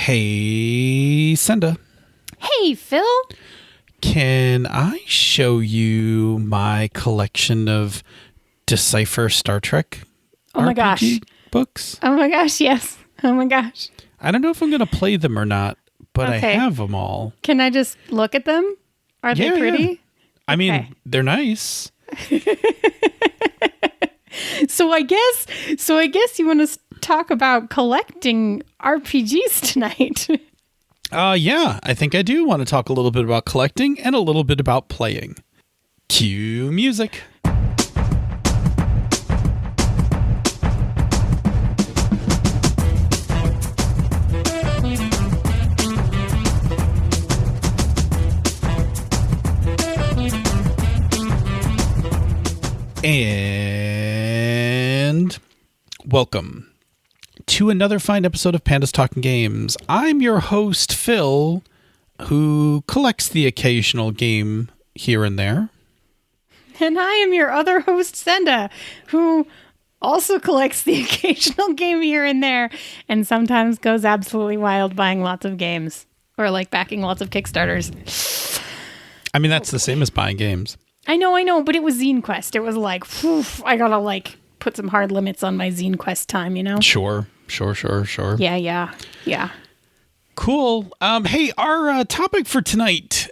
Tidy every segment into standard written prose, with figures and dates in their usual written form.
Hey, Senda. Hey, Phil. Can I show you my collection of Decipher Star Trek RPG books? Oh my gosh, yes. Oh my gosh. I don't know if I'm going to play them or not, but I have them all. Can I just look at them? Are they pretty? Yeah. I mean, they're nice. So I guess you want to talk about collecting RPGs tonight. Yeah, I think I do want to talk a little bit about collecting and a little bit about playing. Cue music. And welcome to another fine episode of Panda's Talking Games. I'm your host, Phil, who collects the occasional game here and there. And I am your other host, Senda, who also collects the occasional game here and there, and sometimes goes absolutely wild buying lots of games, or like backing lots of Kickstarters. I mean, that's the same as buying games. I know, but it was Zine Quest. It was like, whew, I gotta put some hard limits on my Zine Quest time, you know? Sure. Yeah. Cool. Hey, our topic for tonight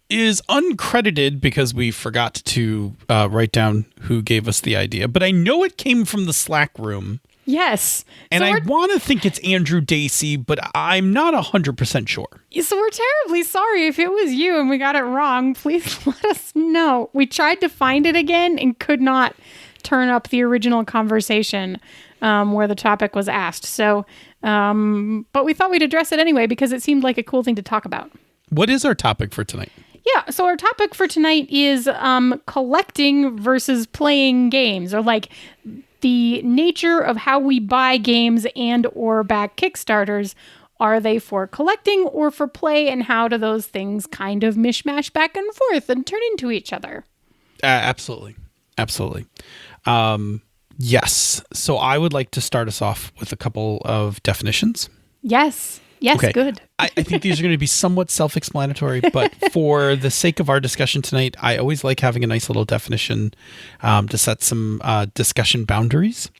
is uncredited because we forgot to write down who gave us the idea, but I know it came from the Slack room. Yes. And I want to think it's Andrew Dacey, but I'm not 100% sure. So we're terribly sorry if it was you and we got it wrong. Please let us know. We tried to find it again and could not turn up the original conversation where the topic was asked. So, but we thought we'd address it anyway because it seemed like a cool thing to talk about. What is our topic for tonight? Yeah, so our topic for tonight is collecting versus playing games, or like the nature of how we buy games and or back Kickstarters. Are they for collecting or for play, and how do those things kind of mishmash back and forth and turn into each other? Absolutely. Yes. So I would like to start us off with a couple of definitions. Yes, okay. Good. I think these are going to be somewhat self-explanatory, but for the sake of our discussion tonight, I always like having a nice little definition to set some discussion boundaries.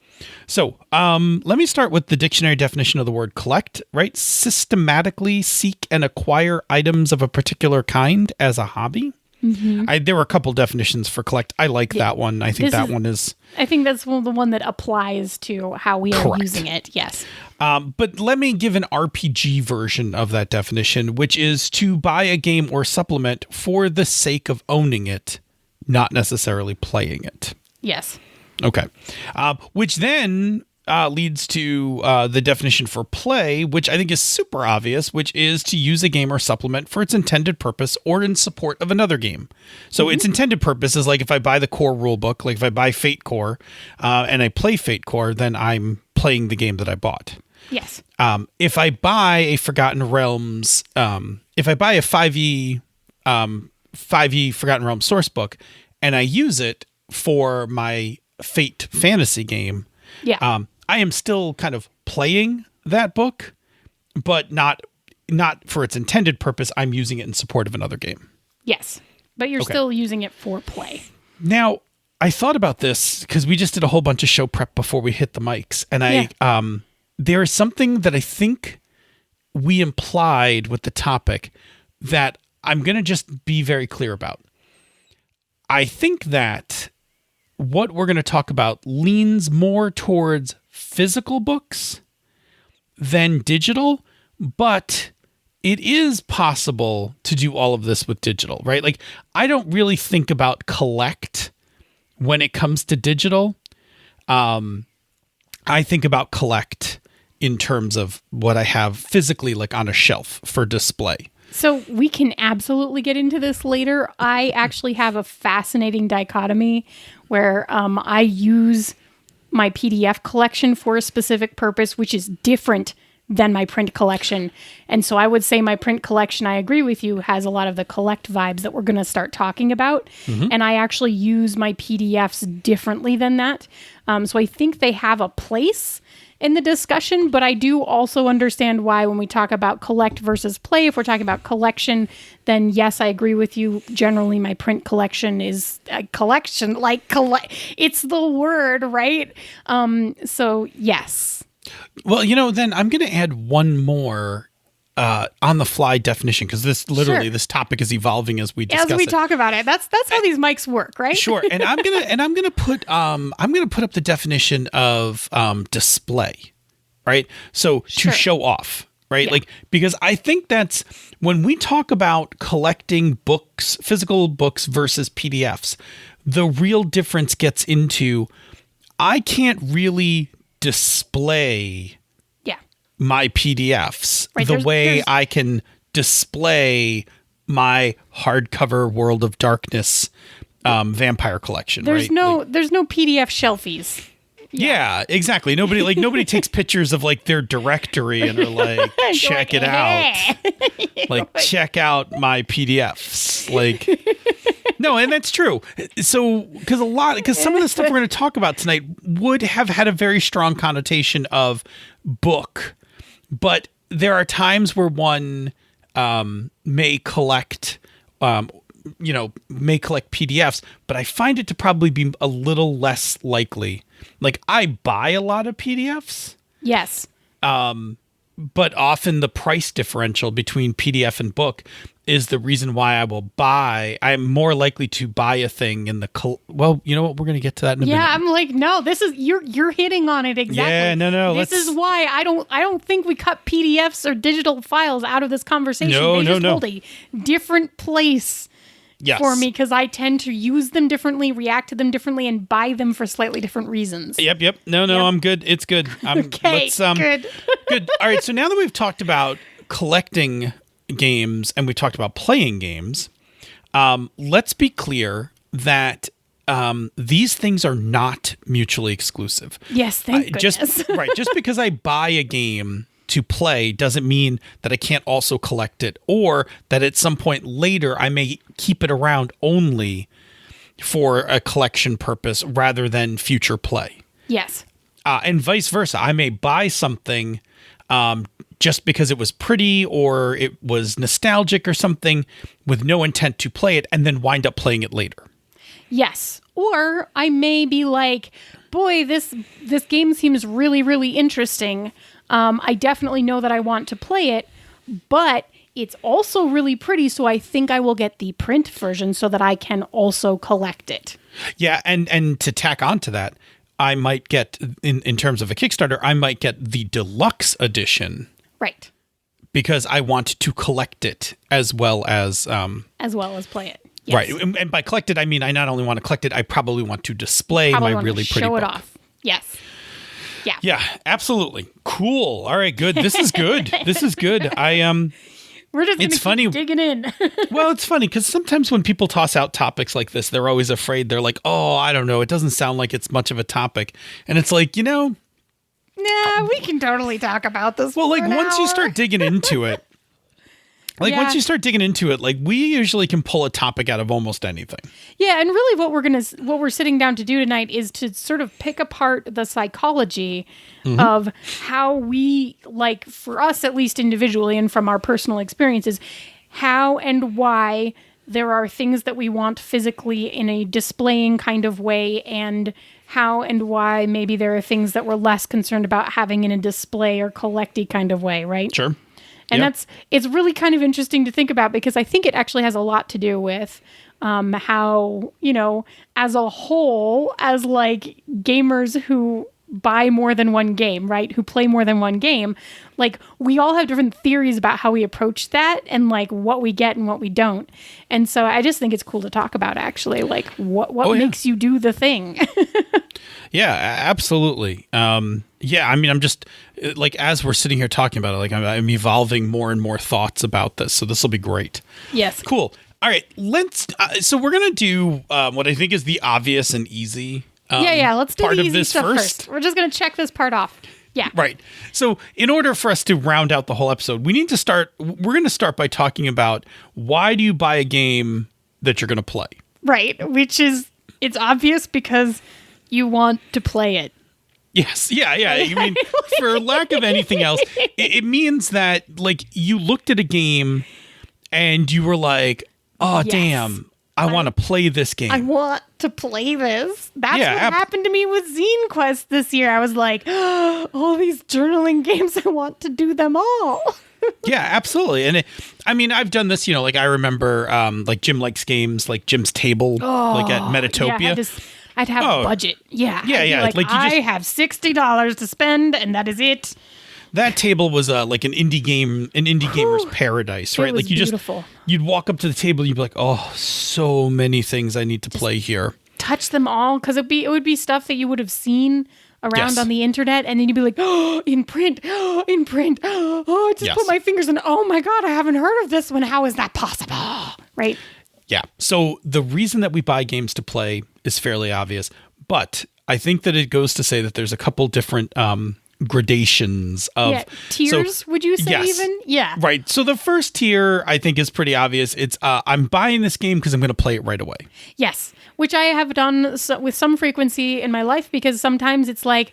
So let me start with the dictionary definition of the word collect, right? Systematically seek and acquire items of a particular kind as a hobby. Mm-hmm. There were a couple definitions for collect. I like that one. I think that one is... I think that's the one that applies to how we are using it. Yes. But let me give an RPG version of that definition, which is to buy a game or supplement for the sake of owning it, not necessarily playing it. Yes. Okay. Which then leads to the definition for play, which I think is super obvious, which is to use a game or supplement for its intended purpose or in support of another game. So its intended purpose is like if I buy the core rulebook, like if I buy Fate Core and I play Fate Core, then I'm playing the game that I bought. Yes. If I buy a Forgotten Realms, if I buy a 5e Forgotten Realms source book and I use it for my Fate fantasy game, I am still kind of playing that book, but not for its intended purpose. I'm using it in support of another game. Yes, but you're still using it for play. Now, I thought about this because we just did a whole bunch of show prep before we hit the mics, and there is something that I think we implied with the topic that I'm going to just be very clear about. I think that what we're going to talk about leans more towards physical books than digital, but it is possible to do all of this with digital, right? Like, I don't really think about collect when it comes to digital. I think about collect in terms of what I have physically, like on a shelf for display. So we can absolutely get into this later. I actually have a fascinating dichotomy where I use my PDF collection for a specific purpose, which is different than my print collection. And so I would say my print collection, I agree with you, has a lot of the collect vibes that we're going to start talking about. Mm-hmm. And I actually use my PDFs differently than that. So I think they have a place in the discussion, but I do also understand why when we talk about collect versus play, if we're talking about collection, then yes, I agree with you. Generally, my print collection is a collection, it's the word, right? So yes. Well, then I'm going to add one more on the fly definition, because this topic is evolving as we discuss it. Talk about it. That's how these mics work, right? Sure. And I'm gonna put up the definition of display, right? So to show off, right? Yeah. Like, because I think that's when we talk about collecting books, physical books versus PDFs, the real difference gets into I can't really display my PDFs the way I can display my hardcover World of Darkness vampire collection. There's no PDF shelfies. Yeah, exactly. Nobody takes pictures of like their directory and are like, check it out. Like, check out my PDFs. Like, no, and that's true. So, because some of the stuff we're going to talk about tonight would have had a very strong connotation of book. But there are times where one may collect PDFs, but I find it to probably be a little less likely. Like, I buy a lot of PDFs. Yes. But often the price differential between PDF and book is the reason why I'm more likely to buy a thing in the well, you know what? We're going to get to that in a minute. Yeah, I'm like, no, this is you're hitting on it exactly. Yeah, no. This is why I don't think we cut PDFs or digital files out of this conversation. They just hold a different place for me, because I tend to use them differently, react to them differently, and buy them for slightly different reasons. Yep. No, I'm good. It's good. Okay, good. Good. All right, so now that we've talked about collecting games and we talked about playing games, let's be clear that these things are not mutually exclusive. Yes, thank goodness. Just because I buy a game to play doesn't mean that I can't also collect it, or that at some point later I may keep it around only for a collection purpose rather than future play. Yes. And vice versa. I may buy something just because it was pretty or it was nostalgic or something with no intent to play it, and then wind up playing it later. Yes. Or I may be like, boy, this game seems really, really interesting. I definitely know that I want to play it, but it's also really pretty, so I think I will get the print version so that I can also collect it. Yeah, and to tack on to that, I might get, in terms of a Kickstarter, I might get the deluxe edition. Right. Because I want to collect it as well as play it. Yes. Right. And by collect it, I mean I not only want to collect it, I probably want to display my really pretty book. Show it off. Yes. Yeah. Yeah, absolutely. Cool. All right, good. This is good. This is good. We're just keep digging in. Well, it's funny because sometimes when people toss out topics like this, they're always afraid. They're like, oh, I don't know. It doesn't sound like it's much of a topic. And it's like, nah, we can totally talk about this. Well, like once you start digging into it, once you start digging into it, like we usually can pull a topic out of almost anything. Yeah, and really what we're sitting down to do tonight is to sort of pick apart the psychology of how we, like for us at least individually and from our personal experiences, how and why there are things that we want physically in a displaying kind of way, and how and why maybe there are things that we're less concerned about having in a display or collecty kind of way, right? Sure. And it's really kind of interesting to think about, because I think it actually has a lot to do with how, as a whole, as like gamers who buy more than one game, right? Who play more than one game, like we all have different theories about how we approach that and like what we get and what we don't. And so I just think it's cool to talk about, actually, like what makes you do the thing. Yeah, absolutely. Yeah, I mean, I'm just like, as we're sitting here talking about it, like I'm evolving more and more thoughts about this. So this will be great. Yes. Cool. All right. So we're going to do what I think is the obvious and easy let's do part the of easy this stuff first. We're just going to check this part off. Yeah. Right. So in order for us to round out the whole episode, we're going to start by talking about, why do you buy a game that you're going to play? Right. Which is, it's obvious because you want to play it. Yes. Yeah. Yeah. I mean, for lack of anything else, it means that like you looked at a game and you were like, oh, Yes. damn, I want to play this game. I want to play this. That's Yeah, what happened to me with Zine Quest this year. I was like, oh, all these journaling games, I want to do them all. Yeah, absolutely. And I mean, I've done this, like I remember like Jim likes games like Jim's Table, like at Metatopia. Yeah, I'd have a budget. Yeah. Yeah, yeah. Like I have $60 to spend and that is it. That table was like an indie gamer's paradise, right? It was Like beautiful. You'd walk up to the table and you'd be like, oh, so many things I need to play here. Touch them all because it would be stuff that you would have seen around on the internet, and then you'd be like, oh, in print, oh, I just put my fingers in, oh my God, I haven't heard of this one. How is that possible? Right? Yeah. So the reason that we buy games to play is fairly obvious, but I think that it goes to say that there's a couple different gradations of tiers, would you say? Even right. So the first tier I think is pretty obvious. It's I'm buying this game because I'm going to play it right away. Yes, which I have done with some frequency in my life, because sometimes it's like,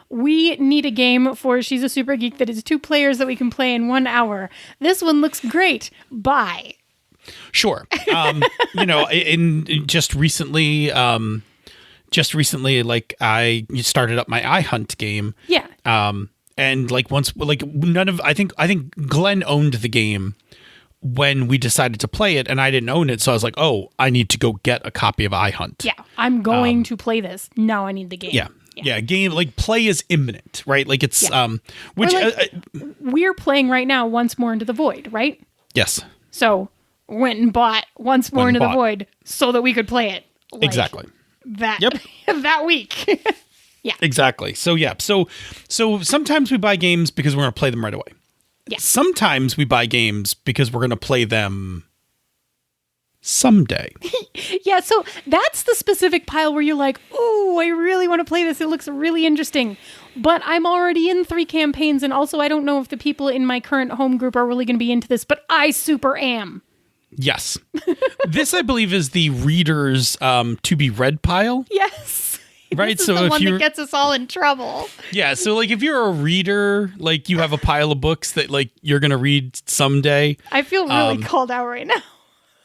we need a game for She's a Super Geek that is 2 players that we can play in 1 hour. This one looks great. Buy. Sure. In just recently, like I started up my iHunt game. Yeah. And like I think Glenn owned the game when we decided to play it, and I didn't own it, so I was like, oh, I need to go get a copy of iHunt. Yeah, I'm going to play this. Now I need the game. Yeah. Game, like, play is imminent, right? Like it's which we're playing right now Once More Into the Void, right? Yes. So went and bought Once More Into the Void so that we could play it. Exactly. That week. Yeah. Exactly. So so sometimes we buy games because we're going to play them right away. Yeah. Sometimes we buy games because we're going to play them someday. Yeah, so that's the specific pile where you're like, "Ooh, I really want to play this. It looks really interesting." But I'm already in 3 campaigns, and also I don't know if the people in my current home group are really going to be into this, but I super am. Yes. This, I believe, is the reader's to be read pile. Yes. Right. This so is the if one that gets us all in trouble. Yeah. So like if you're a reader, like you have a pile of books that like you're going to read someday. I feel really called out right now.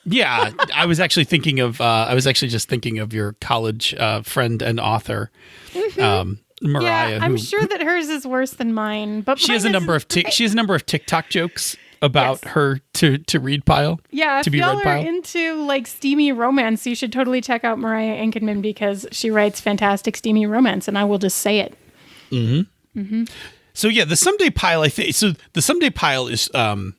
Yeah. I was actually just thinking of your college friend and author, Mariah. Yeah, I'm sure that hers is worse than mine, but she has a number of TikTok jokes about her to read pile. Yeah, to if be y'all read are pile. into like steamy romance, you should totally check out Mariah Enkenman, because she writes fantastic steamy romance, and I will just say it. Mm-hmm. Mm-hmm. So yeah, the someday pile. I think so. The someday pile is 1,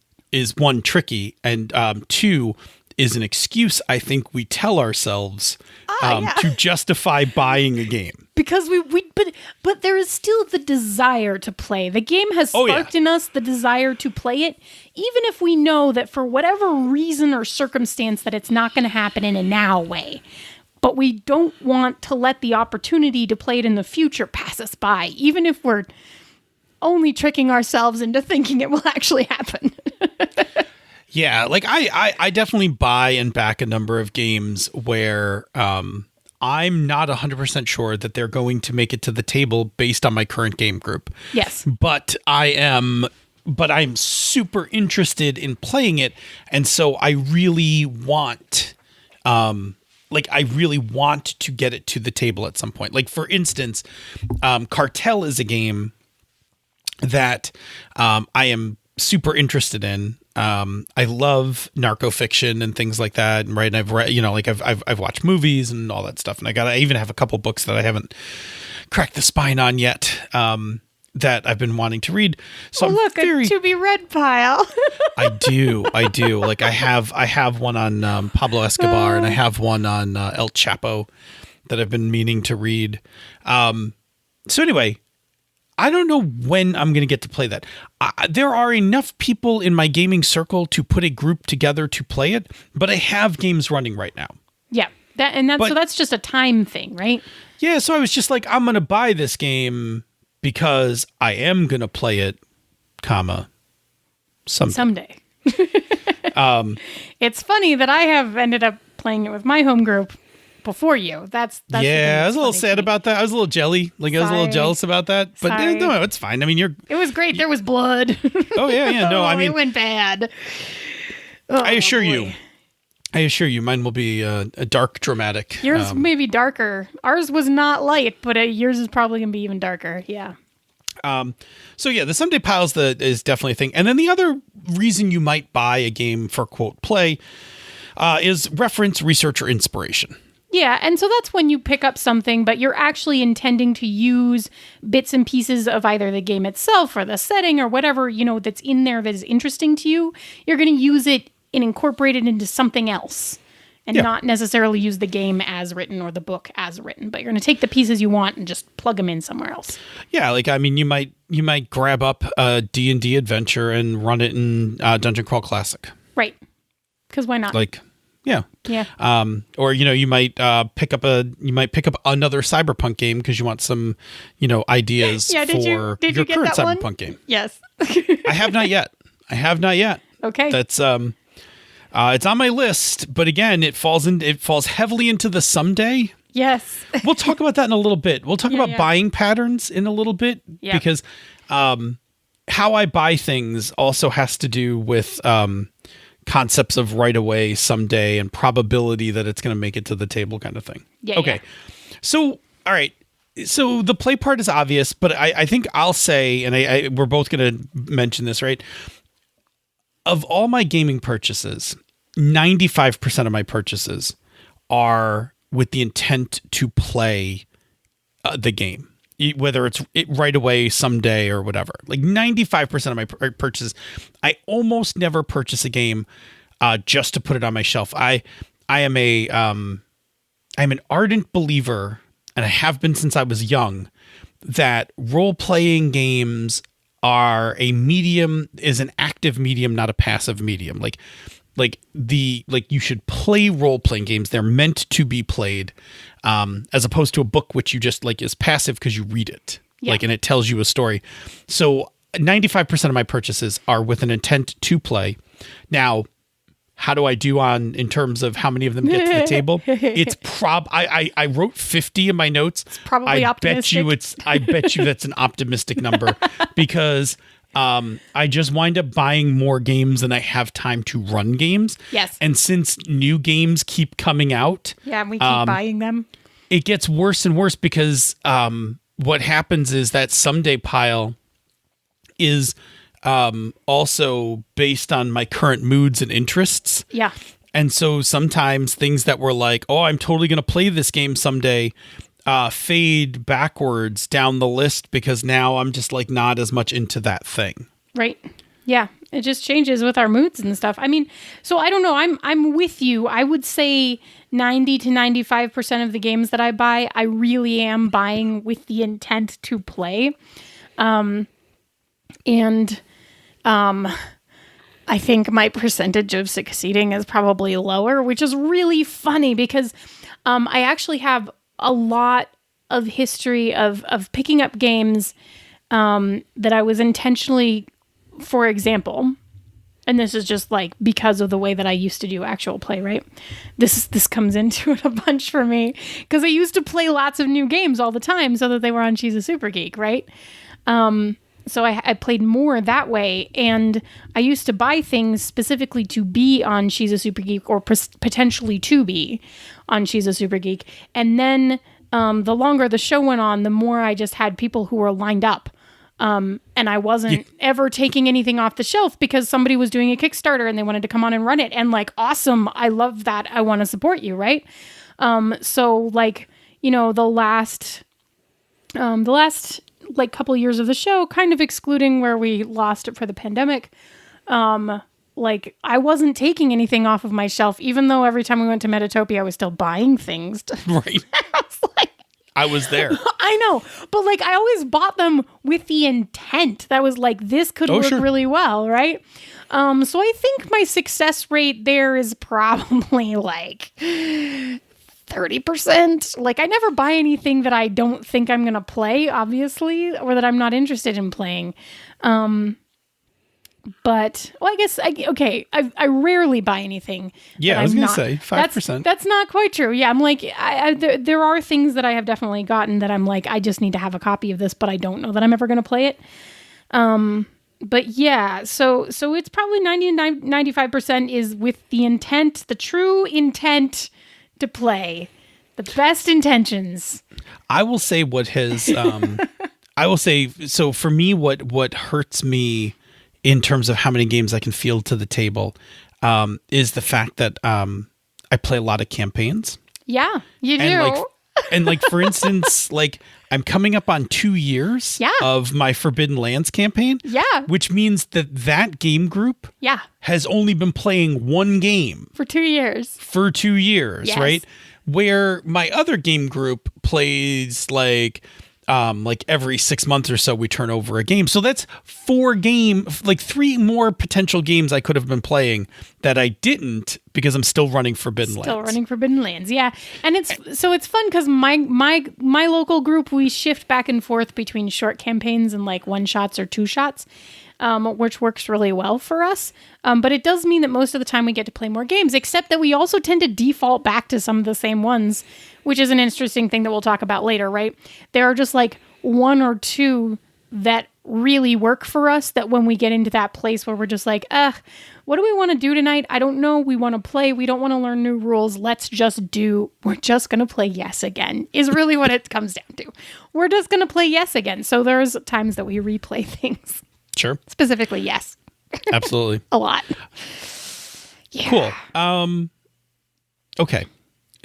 tricky, and 2 is an excuse I think we tell ourselves to justify buying a game. Because but there is still the desire to play. The game has sparked in us the desire to play it, even if we know that for whatever reason or circumstance that it's not going to happen in a now way. But we don't want to let the opportunity to play it in the future pass us by, even if we're only tricking ourselves into thinking it will actually happen. Yeah, like I definitely buy and back a number of games where I'm not 100% sure that they're going to make it to the table based on my current game group. Yes. But I'm super interested in playing it, and so I really want to get it to the table at some point. Like for instance, Cartel is a game that I am super interested in. I love narco fiction and things like that. And right. And I've read, I've watched movies and all that stuff. And I even have a couple books that I haven't cracked the spine on yet. That I've been wanting to read. So look, a to be read pile. I do. Like I have one on Pablo Escobar and I have one on El Chapo that I've been meaning to read. So anyway, I don't know when I'm going to get to play that. There are enough people in my gaming circle to put a group together to play it, but I have games running right now. Yeah, so that's just a time thing, right? Yeah, so I was just like, I'm going to buy this game because I am going to play it, someday. It's funny that I have ended up playing it with my home group before you. That's the thing I was that's a little funny sad to me. about that. I was a little jelly. Like I was a little Sorry. jealous about that. But Sorry. no, it's fine. I mean, It was great. There was blood. Oh yeah. No, I mean, it went bad. I assure boy. you, mine will be a dark, dramatic. Yours may be darker. Ours was not light, but yours is probably going to be even darker. Yeah. So yeah, the someday piles is definitely a thing. And then the other reason you might buy a game for quote play is reference, research, or inspiration. Yeah, and so that's when you pick up something, but you're actually intending to use bits and pieces of either the game itself or the setting or whatever, that's in there that is interesting to you. You're going to use it and incorporate it into something else and not necessarily use the game as written or the book as written, but you're going to take the pieces you want and just plug them in somewhere else. Yeah, like, I mean, you might grab up a D&D adventure and run it in Dungeon Crawl Classic. Right. Because why not? Like, yeah. Yeah. Or, you might pick up another Cyberpunk game because you want some, ideas Yeah, did for you your get current that one? Cyberpunk game. Yes. I have not yet. Okay. That's it's on my list, but again, it falls heavily into the someday. Yes. We'll talk about that in a little bit. We'll talk about buying patterns in a little bit because how I buy things also has to do with concepts of right away, someday, and probability that it's going to make it to the table kind of thing. Yeah. Okay. So, all right. So the play part is obvious, but I think I'll say, and we're both going to mention this, right? Of all my gaming purchases, 95% of my purchases are with the intent to play the game, whether it's right away, someday, or whatever. Like 95% of my purchases, I almost never purchase a game just to put it on my shelf. I'm an ardent believer, and I have been since I was young, that role-playing games are is an active medium, not a passive medium. Like you should play role-playing games. They're meant to be played, as opposed to a book, which you just is passive because you read it, and it tells you a story. So 95% of my purchases are with an intent to play. Now, how do I do in terms of how many of them get to the table? It's I wrote 50 in my notes. It's probably optimistic. I bet you that's an optimistic number because I just wind up buying more games than I have time to run games. Yes. And since new games keep coming out, and we keep buying them, it gets worse and worse because what happens is that someday pile is also based on my current moods and interests. Yeah. And so sometimes things that were like, oh, I'm totally going to play this game someday, fade backwards down the list because now I'm just not as much into that thing. Right. Yeah. It just changes with our moods and stuff. I mean, so I don't know. I'm with you. I would say 90 to 95% of the games that I buy, I really am buying with the intent to play. I think my percentage of succeeding is probably lower, which is really funny because I actually have a lot of history of picking up games that I was intentionally, for example, and this is just because of the way that I used to do actual play, right? This comes into it a bunch for me because I used to play lots of new games all the time so that they were on She's a Super Geek, right? So I played more that way, and I used to buy things specifically to be on She's a Super Geek or potentially to be on She's a Super Geek. And then the longer the show went on, the more I just had people who were lined up. And I wasn't ever taking anything off the shelf because somebody was doing a Kickstarter and they wanted to come on and run it. And awesome, I love that. I want to support you, right? So the last couple of years of the show, kind of excluding where we lost it for the pandemic, I wasn't taking anything off of my shelf, even though every time we went to Metatopia, I was still buying things. Right. I was there. I know. But I always bought them with the intent that was this could work really well, right? So I think my success rate there is probably 30%. I never buy anything that I don't think I'm going to play, obviously, or that I'm not interested in playing. But, well, I guess, I rarely buy anything. Yeah, I was going to say 5%. That's not quite true. Yeah, I'm like, there are things that I have definitely gotten that I'm like, I just need to have a copy of this, but I don't know that I'm ever going to play it. But yeah, so it's probably 95% is with the intent, the true intent to play. The best intentions. I will say what has, so for me, what hurts me in terms of how many games I can field to the table, is the fact that, I play a lot of campaigns. Yeah, you do. And for instance, I'm coming up on 2 years of my Forbidden Lands campaign. Yeah. Which means that game group has only been playing one game. For 2 years. For 2 years, yes. Right? Where my other game group plays every 6 months or so we turn over a game. So that's 3 more potential games I could have been playing that I didn't because I'm still running Forbidden Lands. Still running Forbidden Lands, yeah. And it's fun because my local group, we shift back and forth between short campaigns and one shots or two shots. Which works really well for us. But it does mean that most of the time we get to play more games, except that we also tend to default back to some of the same ones, which is an interesting thing that we'll talk about later, right? There are just one or two that really work for us that when we get into that place where we're just what do we want to do tonight? I don't know. We want to play. We don't want to learn new rules. We're just going to play Yes Again is really what it comes down to. We're just going to play Yes Again. So there's times that we replay things. Sure. Specifically, yes. Absolutely. A lot. Yeah. Cool. Okay.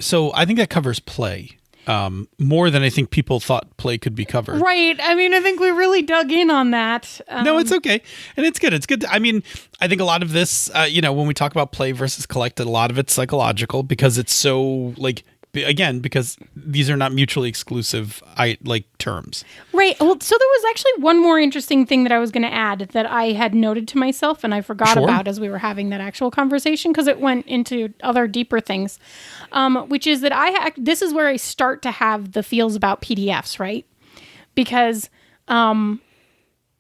So I think that covers play more than I think people thought play could be covered. Right. I mean, I think we really dug in on that. No, it's okay. And it's good. It's good. I think a lot of this, when we talk about play versus collect, a lot of it's psychological because it's so because these are not mutually exclusive terms. Right. Well, so there was actually one more interesting thing that I was going to add that I had noted to myself and I forgot about as we were having that actual conversation because it went into other deeper things, which is that this is where I start to have the feels about PDFs, right? Because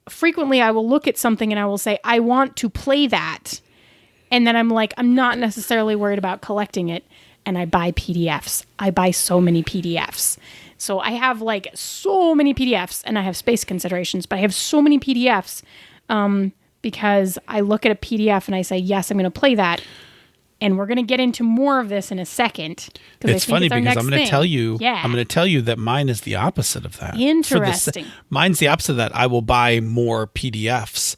frequently I will look at something and I will say, I want to play that. And then I'm I'm not necessarily worried about collecting it. And I buy PDFs. I buy so many PDFs. So I have so many PDFs and I have space considerations, but I have so many PDFs because I look at a PDF and I say, yes, I'm going to play that. And we're going to get into more of this in a second. It's funny because I'm going to tell you, yeah. I'm going to tell you that mine is the opposite of that. Interesting. Mine's the opposite of that. I will buy more PDFs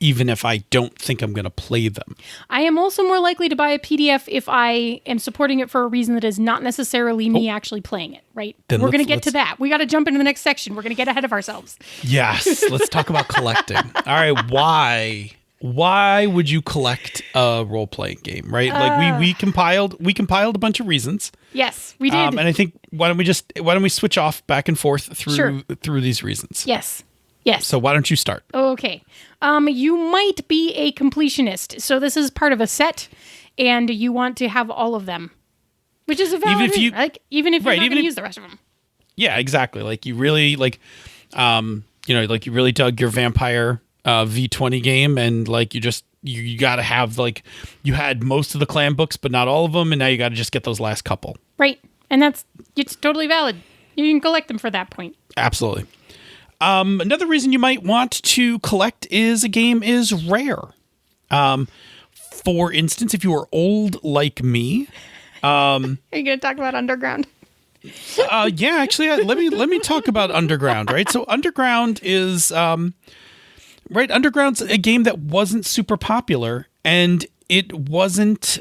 even if I don't think I'm going to play them. I am also more likely to buy a PDF if I am supporting it for a reason that is not necessarily me actually playing it, right? Then we're going to get to that. We got to jump into the next section. We're going to get ahead of ourselves. Yes. Let's talk about collecting. All right. Why would you collect a role-playing game, right? We compiled a bunch of reasons. Yes, we did. And I think why don't we switch off back and forth through these reasons? Yes. So why don't you start? Okay. You might be a completionist. So this is part of a set, and you want to have all of them, which is a valid reason. Even if you're not going to use the rest of them. Yeah, exactly. You really you really dug your vampire V20 game, and you got to have you had most of the clan books, but not all of them, and now you got to just get those last couple. Right, and it's totally valid. You can collect them for that point. Absolutely. Another reason you might want to collect is a game is rare. For instance, if you are old like me, are you going to talk about Underground? Yeah, actually, let me talk about Underground. Right, so Underground is Underground's a game that wasn't super popular, and it wasn't.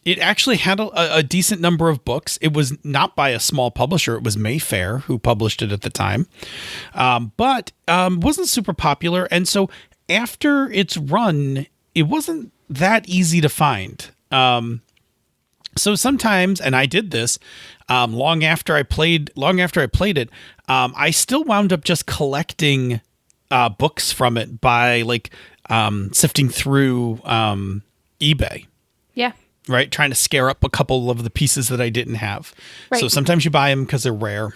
It actually had a decent number of books. It was not by a small publisher. It was Mayfair who published it at the time, but wasn't super popular. And so after its run, it wasn't that easy to find. So sometimes, and I did this long after I played it, I still wound up just collecting books from it by sifting through eBay. Yeah. Right? Trying to scare up a couple of the pieces that I didn't have. Right. So sometimes you buy them because they're rare.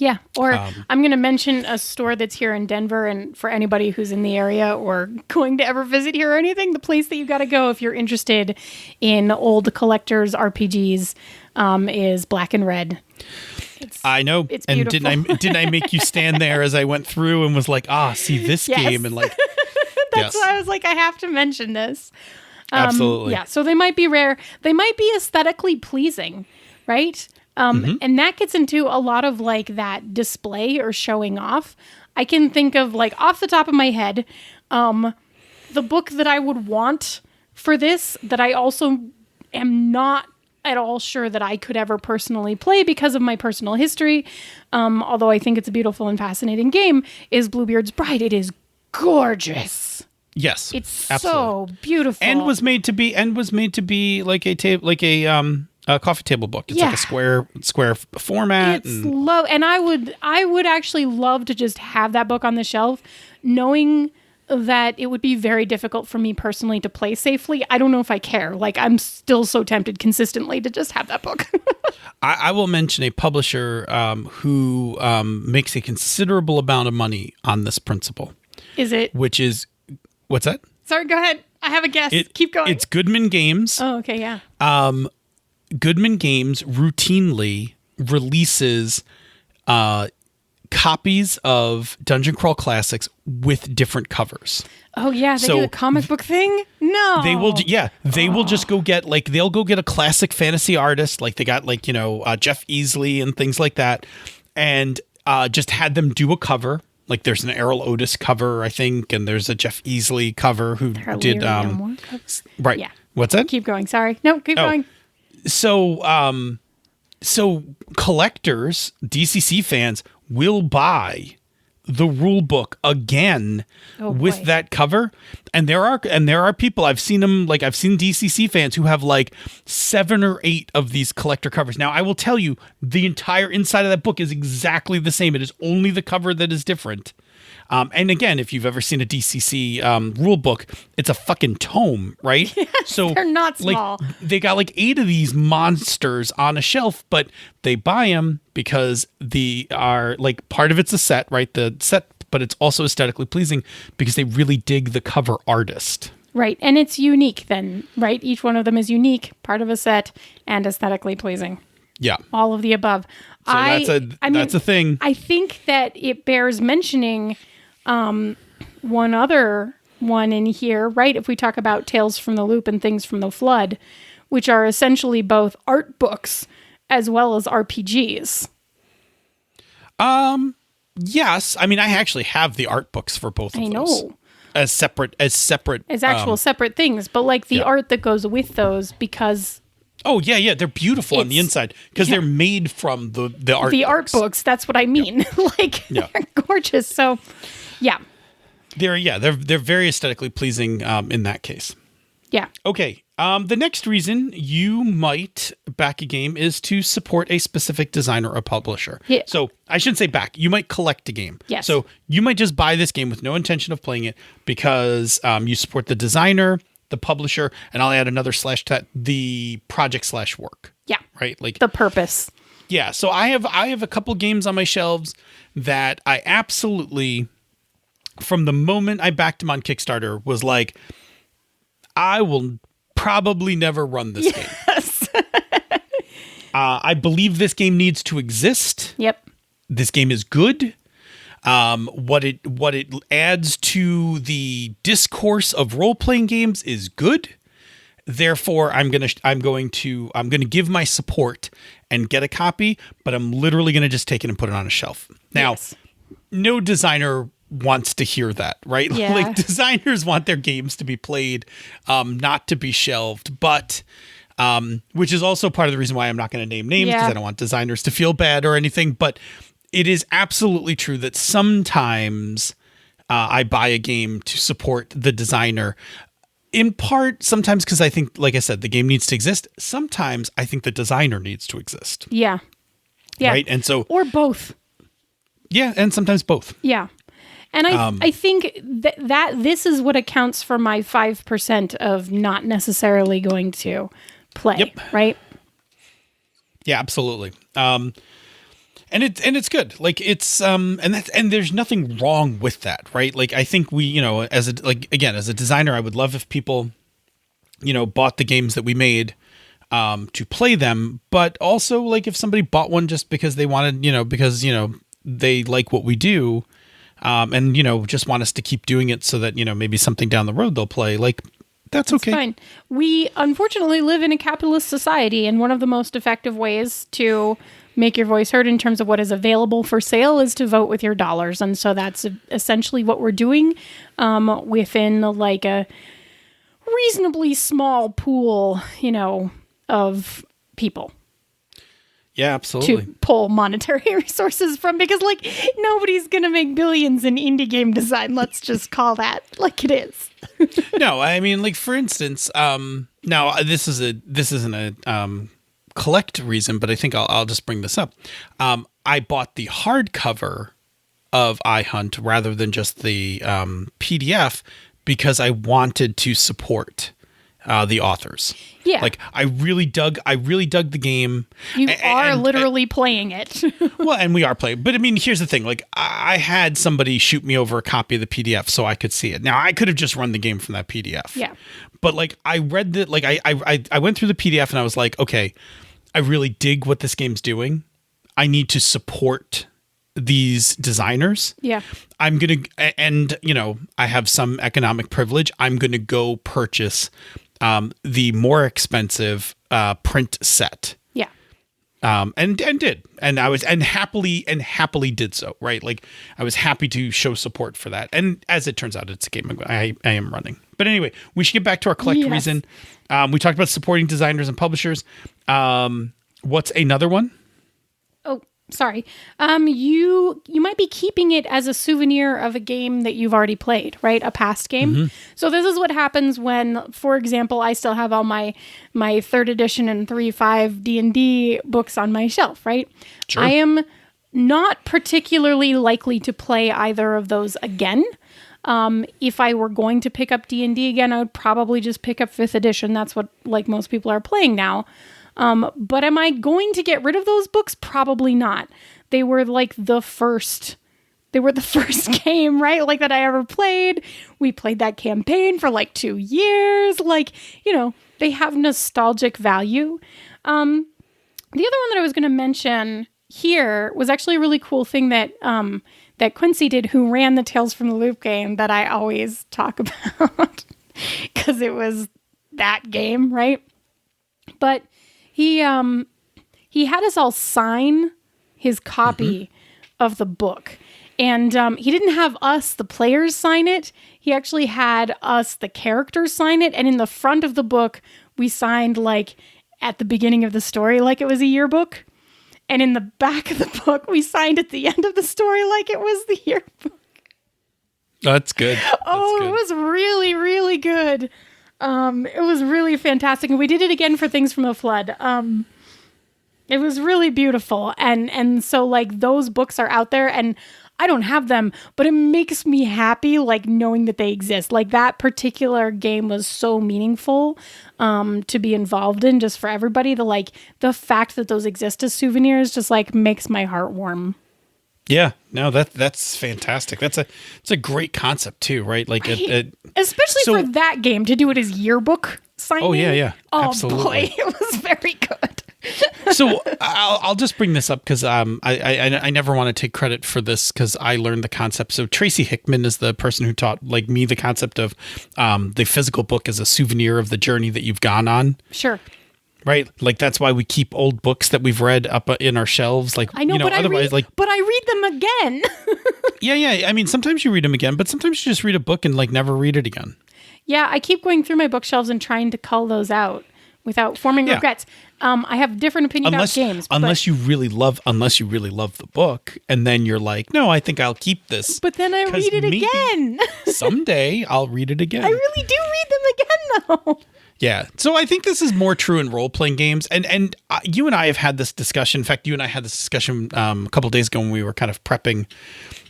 Yeah. Or I'm going to mention a store that's here in Denver. And for anybody who's in the area or going to ever visit here or anything, the place that you got to go if you're interested in old collectors RPGs is Black and Red. I know. It's and beautiful. didn't I make you stand there as I went through and was like, see this Yes. game, and like That's why I was like, I have to mention this. Absolutely. Yeah. So they might be rare. They might be aesthetically pleasing, right? And that gets into a lot of like that display or showing off. I can think of like off the top of my head, the book that I would want for this that I also am not at all sure that I could ever personally play because of my personal history. Although I think it's a beautiful and fascinating game, is Bluebeard's Bride. It is gorgeous. Yes. It's absolutely. so beautiful. And was made to be like a coffee table book. It's like a square format. It's low, and I would actually love to just have that book on the shelf, knowing that it would be very difficult for me personally to play safely. I don't know if I care. Like, I'm still so tempted consistently to just have that book. I will mention a publisher who makes a considerable amount of money on this principle. Is it? Which is, what's that? Sorry, go ahead. I have a guess. Keep going. It's Goodman Games. Oh, okay, yeah. Goodman Games routinely releases copies of Dungeon Crawl Classics with different covers. Oh yeah, they do a comic book thing? No. They will they will just go get they'll go get a classic fantasy artist, like they got Jeff Easley and things like that, and just had them do a cover. Like there's an Errol Otis cover, I think, and there's a Jeff Easley cover who did right. Yeah. What's that? Keep going. Sorry. No, keep going. So collectors, DCC fans will buy the rule book again with that cover, and there are people, I've seen DCC fans who have like 7 or 8 of these collector covers. Now I will tell you, the entire inside of that book is exactly the same. It is only the cover that is different. And again, if you've ever seen a DCC rule book, it's a fucking tome, right? Yes, so they're not small. Like, they got like 8 of these monsters on a shelf, but they buy them because they are like, part of it's a set, right? The set, but it's also aesthetically pleasing because they really dig the cover artist. Right. And it's unique then, right? Each one of them is unique, part of a set, and aesthetically pleasing. Yeah. All of the above. So that's a thing. I think that it bears mentioning one other one in here, right? If we talk about Tales from the Loop and Things from the Flood, which are essentially both art books as well as RPGs. Yes. I mean, I actually have the art books for both of those. I know. As separate. As actual separate things, but like the art that goes with those, because... Oh, yeah. They're beautiful on the inside because they're made from the art books. The art books, that's what I mean. They're gorgeous. So, yeah. They're very aesthetically pleasing in that case. Yeah. Okay. The next reason you might back a game is to support a specific designer or publisher. Yeah. So I shouldn't say back. You might collect a game. Yes. So you might just buy this game with no intention of playing it because you support the designer, the publisher, and I'll add another / that, the project / work. Yeah. Right? Like the purpose. Yeah. So I have a couple games on my shelves that I absolutely, from the moment I backed them on Kickstarter, was like, I will probably never run this game. I believe this game needs to exist. Yep. This game is good. What it adds to the discourse of role-playing games is good. Therefore, I'm going to give my support and get a copy, but I'm literally going to just take it and put it on a shelf. Now, no designer wants to hear that, right? Yeah. Like, designers want their games to be played, not to be shelved, but which is also part of the reason why I'm not going to name names, because I don't want designers to feel bad or anything. But it is absolutely true that sometimes I buy a game to support the designer. In part, sometimes because I think, like I said, the game needs to exist. Sometimes I think the designer needs to exist. Yeah. Yeah. Right? And so, or both. Yeah, and sometimes both. Yeah. And I think that this is what accounts for my 5% of not necessarily going to play, right? Yeah, absolutely. And it's good. Like it's and there's nothing wrong with that, right? Like I think we, as a designer, I would love if people, bought the games that we made to play them, but also like if somebody bought one just because they wanted, because they like what we do, and just want us to keep doing it so that maybe something down the road they'll play. Like that's okay. Fine. We unfortunately live in a capitalist society, and one of the most effective ways to make your voice heard in terms of what is available for sale is to vote with your dollars. And so that's essentially what we're doing within like a reasonably small pool, of people. Yeah, absolutely. To pull monetary resources from, because like nobody's going to make billions in indie game design. Let's just call that like it is. No, I mean, like for instance, now this isn't a collect reason, but I think I'll just bring this up. I bought the hardcover of iHunt rather than just the PDF because I wanted to support the authors. Yeah. Like I really dug the game. You are literally playing it. Well, and we are playing. But I mean, here's the thing. Like I had somebody shoot me over a copy of the PDF so I could see it. Now I could have just run the game from that PDF. Yeah. But like I read that, like I went through the PDF and I was like, okay, I really dig what this game's doing. I need to support these designers. Yeah. I'm going to, and I have some economic privilege. I'm going to go purchase the more expensive print set. Yeah. And did. And I was, and happily did so, right? Like I was happy to show support for that. And as it turns out, it's a game I am running. But anyway, we should get back to our collect reason. We talked about supporting designers and publishers. What's another one? Oh, sorry. You might be keeping it as a souvenir of a game that you've already played, right? A past game. Mm-hmm. So this is what happens when, for example, I still have all my 3rd edition and 3.5 D&D books on my shelf, right? Sure. I am not particularly likely to play either of those again. If I were going to pick up D&D again, I would probably just pick up 5th edition. That's what like most people are playing now. But am I going to get rid of those books? Probably not. They were like the first game, right? Like that I ever played. We played that campaign for like 2 years. Like, they have nostalgic value. The other one that I was going to mention here was actually a really cool thing that, that Quincy did, who ran the Tales from the Loop game that I always talk about because it was that game, right? But he had us all sign his copy of the book. And he didn't have us, the players, sign it. He actually had us, the characters, sign it. And in the front of the book, we signed like at the beginning of the story like it was a yearbook. And in the back of the book, we signed at the end of the story like it was the yearbook. That's good. It was really, really good. It was really fantastic. And we did it again for Things from a Flood. It was really beautiful. And so like those books are out there and I don't have them, but it makes me happy like knowing that they exist. Like that particular game was so meaningful to be involved in just for everybody. The fact that those exist as souvenirs just like makes my heart warm. Yeah, no, that's fantastic. It's a great concept too, right? Like, especially for that game to do it as yearbook signing. Oh yeah, oh absolutely. Boy, it was very good. So I'll just bring this up because I never want to take credit for this because I learned the concept. So Tracy Hickman is the person who taught like me the concept of the physical book as a souvenir of the journey that you've gone on. Sure. Right, like that's why we keep old books that we've read up in our shelves. Like I know, but otherwise, but I read them again. yeah. I mean, sometimes you read them again, but sometimes you just read a book and like never read it again. Yeah, I keep going through my bookshelves and trying to cull those out without forming regrets. I have different opinion about games, unless you really love the book, and then you're like, no, I think I'll keep this. But then I read it again. Someday I'll read it again. I really do read them again, though. Yeah. So I think this is more true in role-playing games. And you and I have had this discussion. In fact, you and I had this discussion a couple of days ago when we were kind of prepping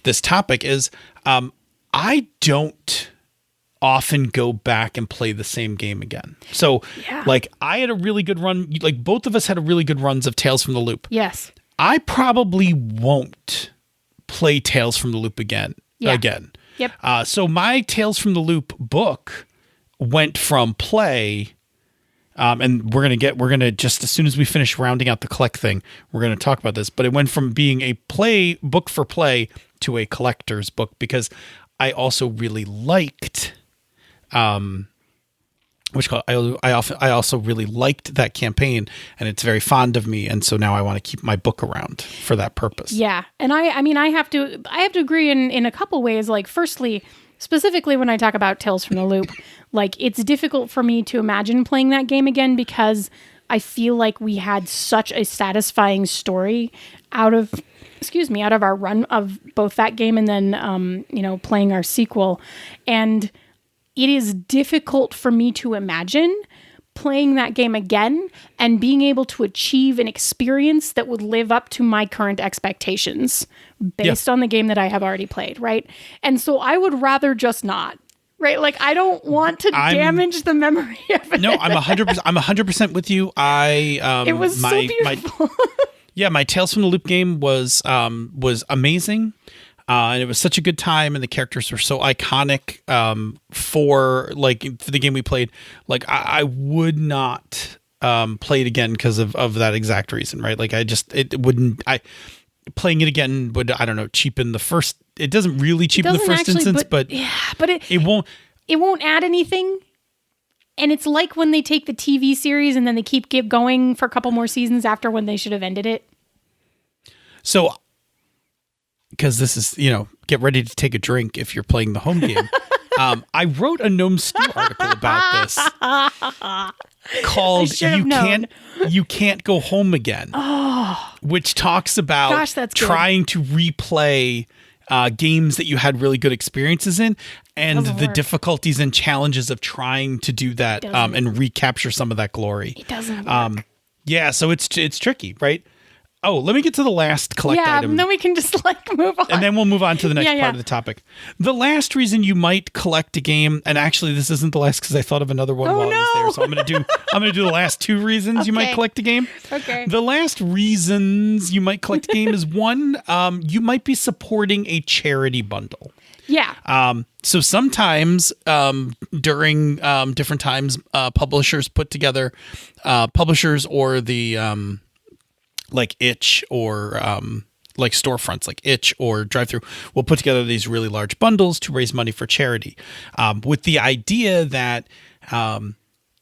this topic is I don't often go back and play the same game again. So like I had a really good run. Like both of us had a really good runs of Tales from the Loop. Yes. I probably won't play Tales from the Loop again. Yep. So my Tales from the Loop book went from play, and we're gonna just, as soon as we finish rounding out the collect thing, we're gonna talk about this. But it went from being a book for play to a collector's book, because I also really liked, I also really liked that campaign, and it's very fond of me, and so now I want to keep my book around for that purpose. Yeah, and I have to agree in a couple ways. Like, firstly, specifically when I talk about Tales from the Loop, like, it's difficult for me to imagine playing that game again, because I feel like we had such a satisfying story out of our run of both that game and then playing our sequel. And it is difficult for me to imagine playing that game again and being able to achieve an experience that would live up to my current expectations based on the game that I have already played, right? And so I would rather just not, right? Like, I don't want to damage the memory of it. No, I'm 100% with you. It was so beautiful. My Tales from the Loop game was amazing. And it was such a good time, and the characters were so iconic for the game we played. Like, I would not play it again because of that exact reason, right? Like, playing it again would, I don't know, cheapen the first. It doesn't really cheapen the first instance, but it won't add anything. And it's like when they take the TV series and then they keep going for a couple more seasons after when they should have ended it. So, because this is, get ready to take a drink if you're playing the home game. I wrote a Gnome Stew article about this called You Can't Go Home Again, which talks about trying to replay games that you had really good experiences in, and the difficulties and challenges of trying to do that and recapture some of that glory. It doesn't work. Yeah, so it's tricky, right? Oh, let me get to the last collect item. And then we can just move on. And then we'll move on to the next part of the topic. The last reason you might collect a game, and actually this isn't the last because I thought of another one while I was there. So I'm gonna do the last two reasons you might collect a game. Okay. The last reasons you might collect a game is one, you might be supporting a charity bundle. Yeah. So sometimes during different times, publishers put together, publishers or the like Itch or like storefronts like Itch or Drive-Thru will put together these really large bundles to raise money for charity, with the idea that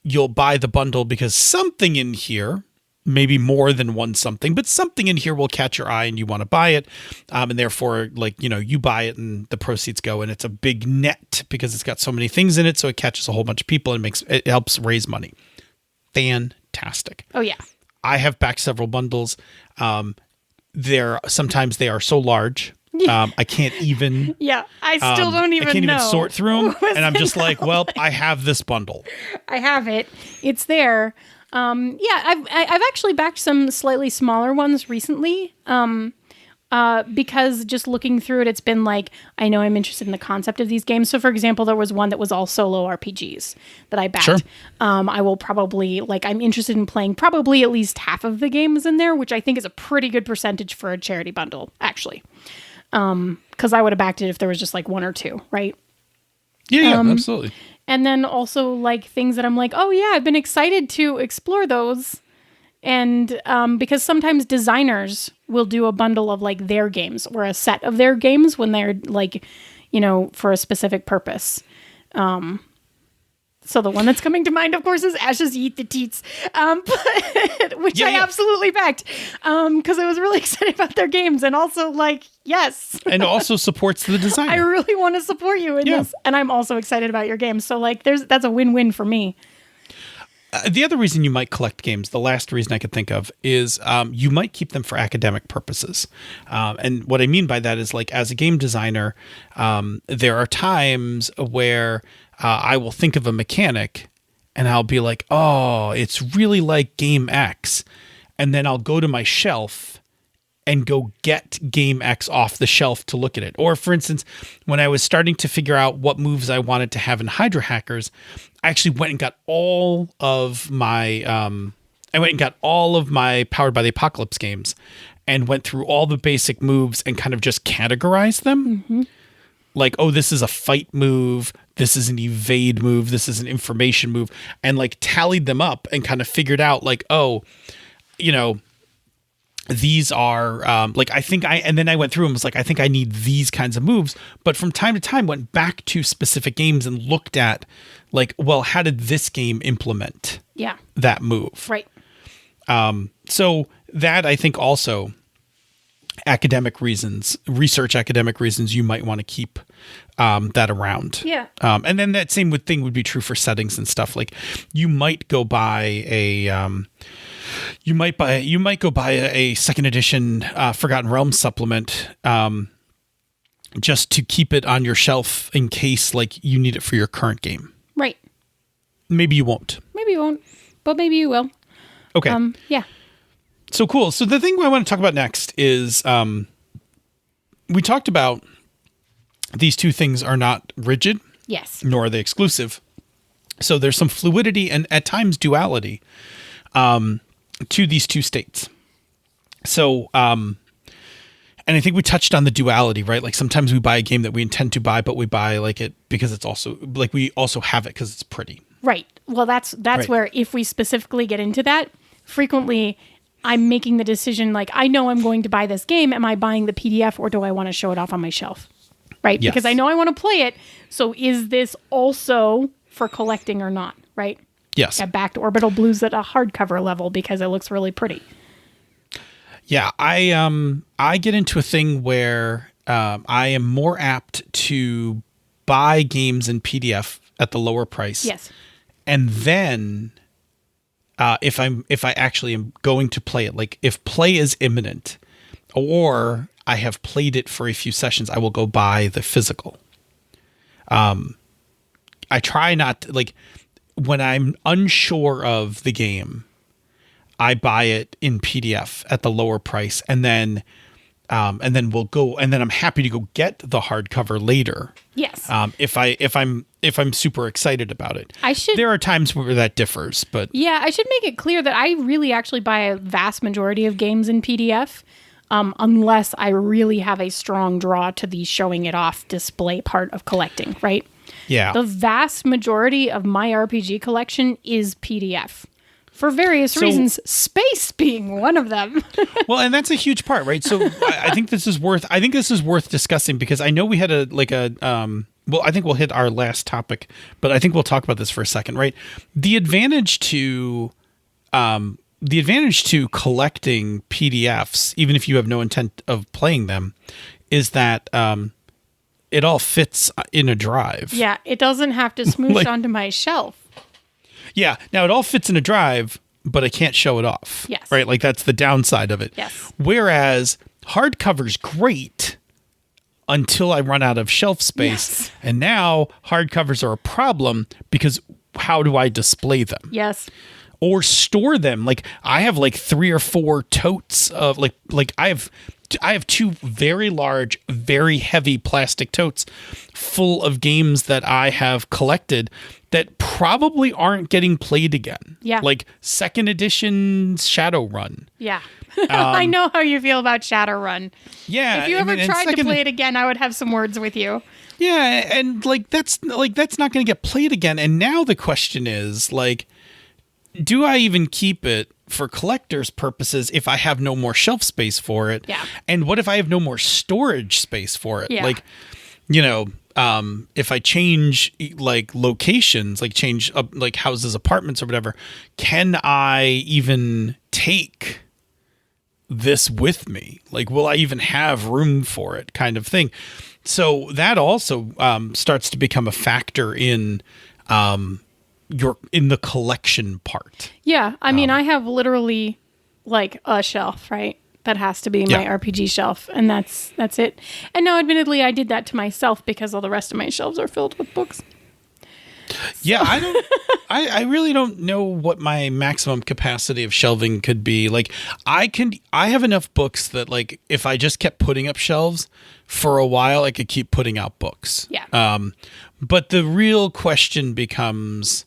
you'll buy the bundle because something in here, maybe more than one something, but something in here will catch your eye and you want to buy it. And therefore, you buy it and the proceeds go, and it's a big net because it's got so many things in it. So it catches a whole bunch of people and it helps raise money. Fantastic. Oh, yeah. I have backed several bundles. Sometimes they are so large. I can't even. Yeah, I still don't even know. I can't even sort through them. And I'm just like, well, I have this bundle. I have it. It's there. I've actually backed some slightly smaller ones recently. Because just looking through it, it's been like, I know I'm interested in the concept of these games. So for example, there was one that was all solo RPGs that I backed. Sure. I will probably, I'm interested in playing probably at least half of the games in there, which I think is a pretty good percentage for a charity bundle, actually. Because I would have backed it if there was just one or two, right? Yeah, absolutely. And then also things that I'm like, oh yeah, I've been excited to explore those. And because sometimes designers will do a bundle of their games or a set of their games when they're for a specific purpose. So the one that's coming to mind, of course, is Ashes Eat the Teats, which I absolutely backed because I was really excited about their games, and also yes, and also supports the designer. I really want to support you in this, and I'm also excited about your games. So that's a win-win for me. The other reason you might collect games, the last reason I could think of, is you might keep them for academic purposes. And what I mean by that is, as a game designer, there are times where I will think of a mechanic and I'll be like, oh, it's really like game X. And then I'll go to my shelf and go get game X off the shelf to look at it. Or for instance, when I was starting to figure out what moves I wanted to have in Hydra Hackers, I actually went and got all of my Powered by the Apocalypse games and went through all the basic moves and kind of just categorized them. Like, oh, this is a fight move, this is an evade move, this is an information move, and like tallied them up and kind of figured out like, oh, you know, these are like, and then I went through and was like, I think I need these kinds of moves. But from time to time went back to specific games and looked at like, well, how did this game implement that move? Right. So that, I think, also research academic reasons, you might want to keep that around. Yeah. And then that same thing would be true for settings and stuff. Like you might go buy a second edition Forgotten Realms supplement just to keep it on your shelf in case like you need it for your current game. Right. Maybe you won't. Maybe you won't, but maybe you will. Okay. Yeah. So cool. So the thing I want to talk about next is we talked about these two things are not rigid. Yes. Nor are they exclusive. So there's some fluidity and at times duality to these two states. So, and I think we touched on the duality, right? Like sometimes we buy a game that we intend to buy, but we buy like it because it's also like we also have it because it's pretty. Right. Well, that's Right. where if we specifically get into that, frequently I'm making the decision like, I know I'm going to buy this game. Am I buying the PDF or do I want to show it off on my shelf? Right. Yes. Because I know I want to play it. So is this also for collecting or not? Right. Yes. I backed Orbital Blues at a hardcover level because it looks really pretty. Yeah. I get into a thing where I am more apt to buy games in PDF at the lower price. Yes. And then if I actually am going to play it, like if play is imminent or I have played it for a few sessions, I will go buy the physical. I try not to, like when I'm unsure of the game, I buy it in PDF at the lower price and then we'll go, and then I'm happy to go get the hardcover later. Yes. If I'm super excited about it. There are times where that differs, but yeah, I should make it clear that I really actually buy a vast majority of games in PDF, unless I really have a strong draw to the showing it off display part of collecting, right? yeah. The vast majority of my RPG collection is PDF. For various reasons, space being one of them. Well, and that's a huge part, right? So I think this is worth discussing because I know we had well, I think we'll hit our last topic, but I think we'll talk about this for a second, right? The advantage to collecting PDFs, even if you have no intent of playing them, is that it all fits in a drive. Yeah, it doesn't have to smoosh onto my shelf. Yeah. Now it all fits in a drive, but I can't show it off. Yes. Right. Like that's the downside of it. Yes. Whereas hardcover's great until I run out of shelf space. Yes. And now hardcovers are a problem because how do I display them? Yes. Or store them? Like I have like 3 or 4 totes of like I have 2 very large, very heavy plastic totes full of games that I have collected that probably aren't getting played again. Yeah. Like second edition Shadowrun. Yeah. I know how you feel about Shadowrun. Yeah. If you ever tried to play it again, I would have some words with you. Yeah, and that's not going to get played again. And now the question is like, do I even keep it for collectors purposes if I have no more shelf space for it? Yeah. And what if I have no more storage space for it? Yeah. Like, you know, if I change like locations, like change up like houses, apartments or whatever, can I even take this with me? Like, will I even have room for it kind of thing? So that also starts to become a factor in the collection part. Yeah. I mean, I have literally like a shelf, right? That has to be my RPG shelf. And that's it. And now, admittedly, I did that to myself because all the rest of my shelves are filled with books. Yeah, I really don't know what my maximum capacity of shelving could be. Like I have enough books that like if I just kept putting up shelves for a while, I could keep putting out books. Yeah. But the real question becomes,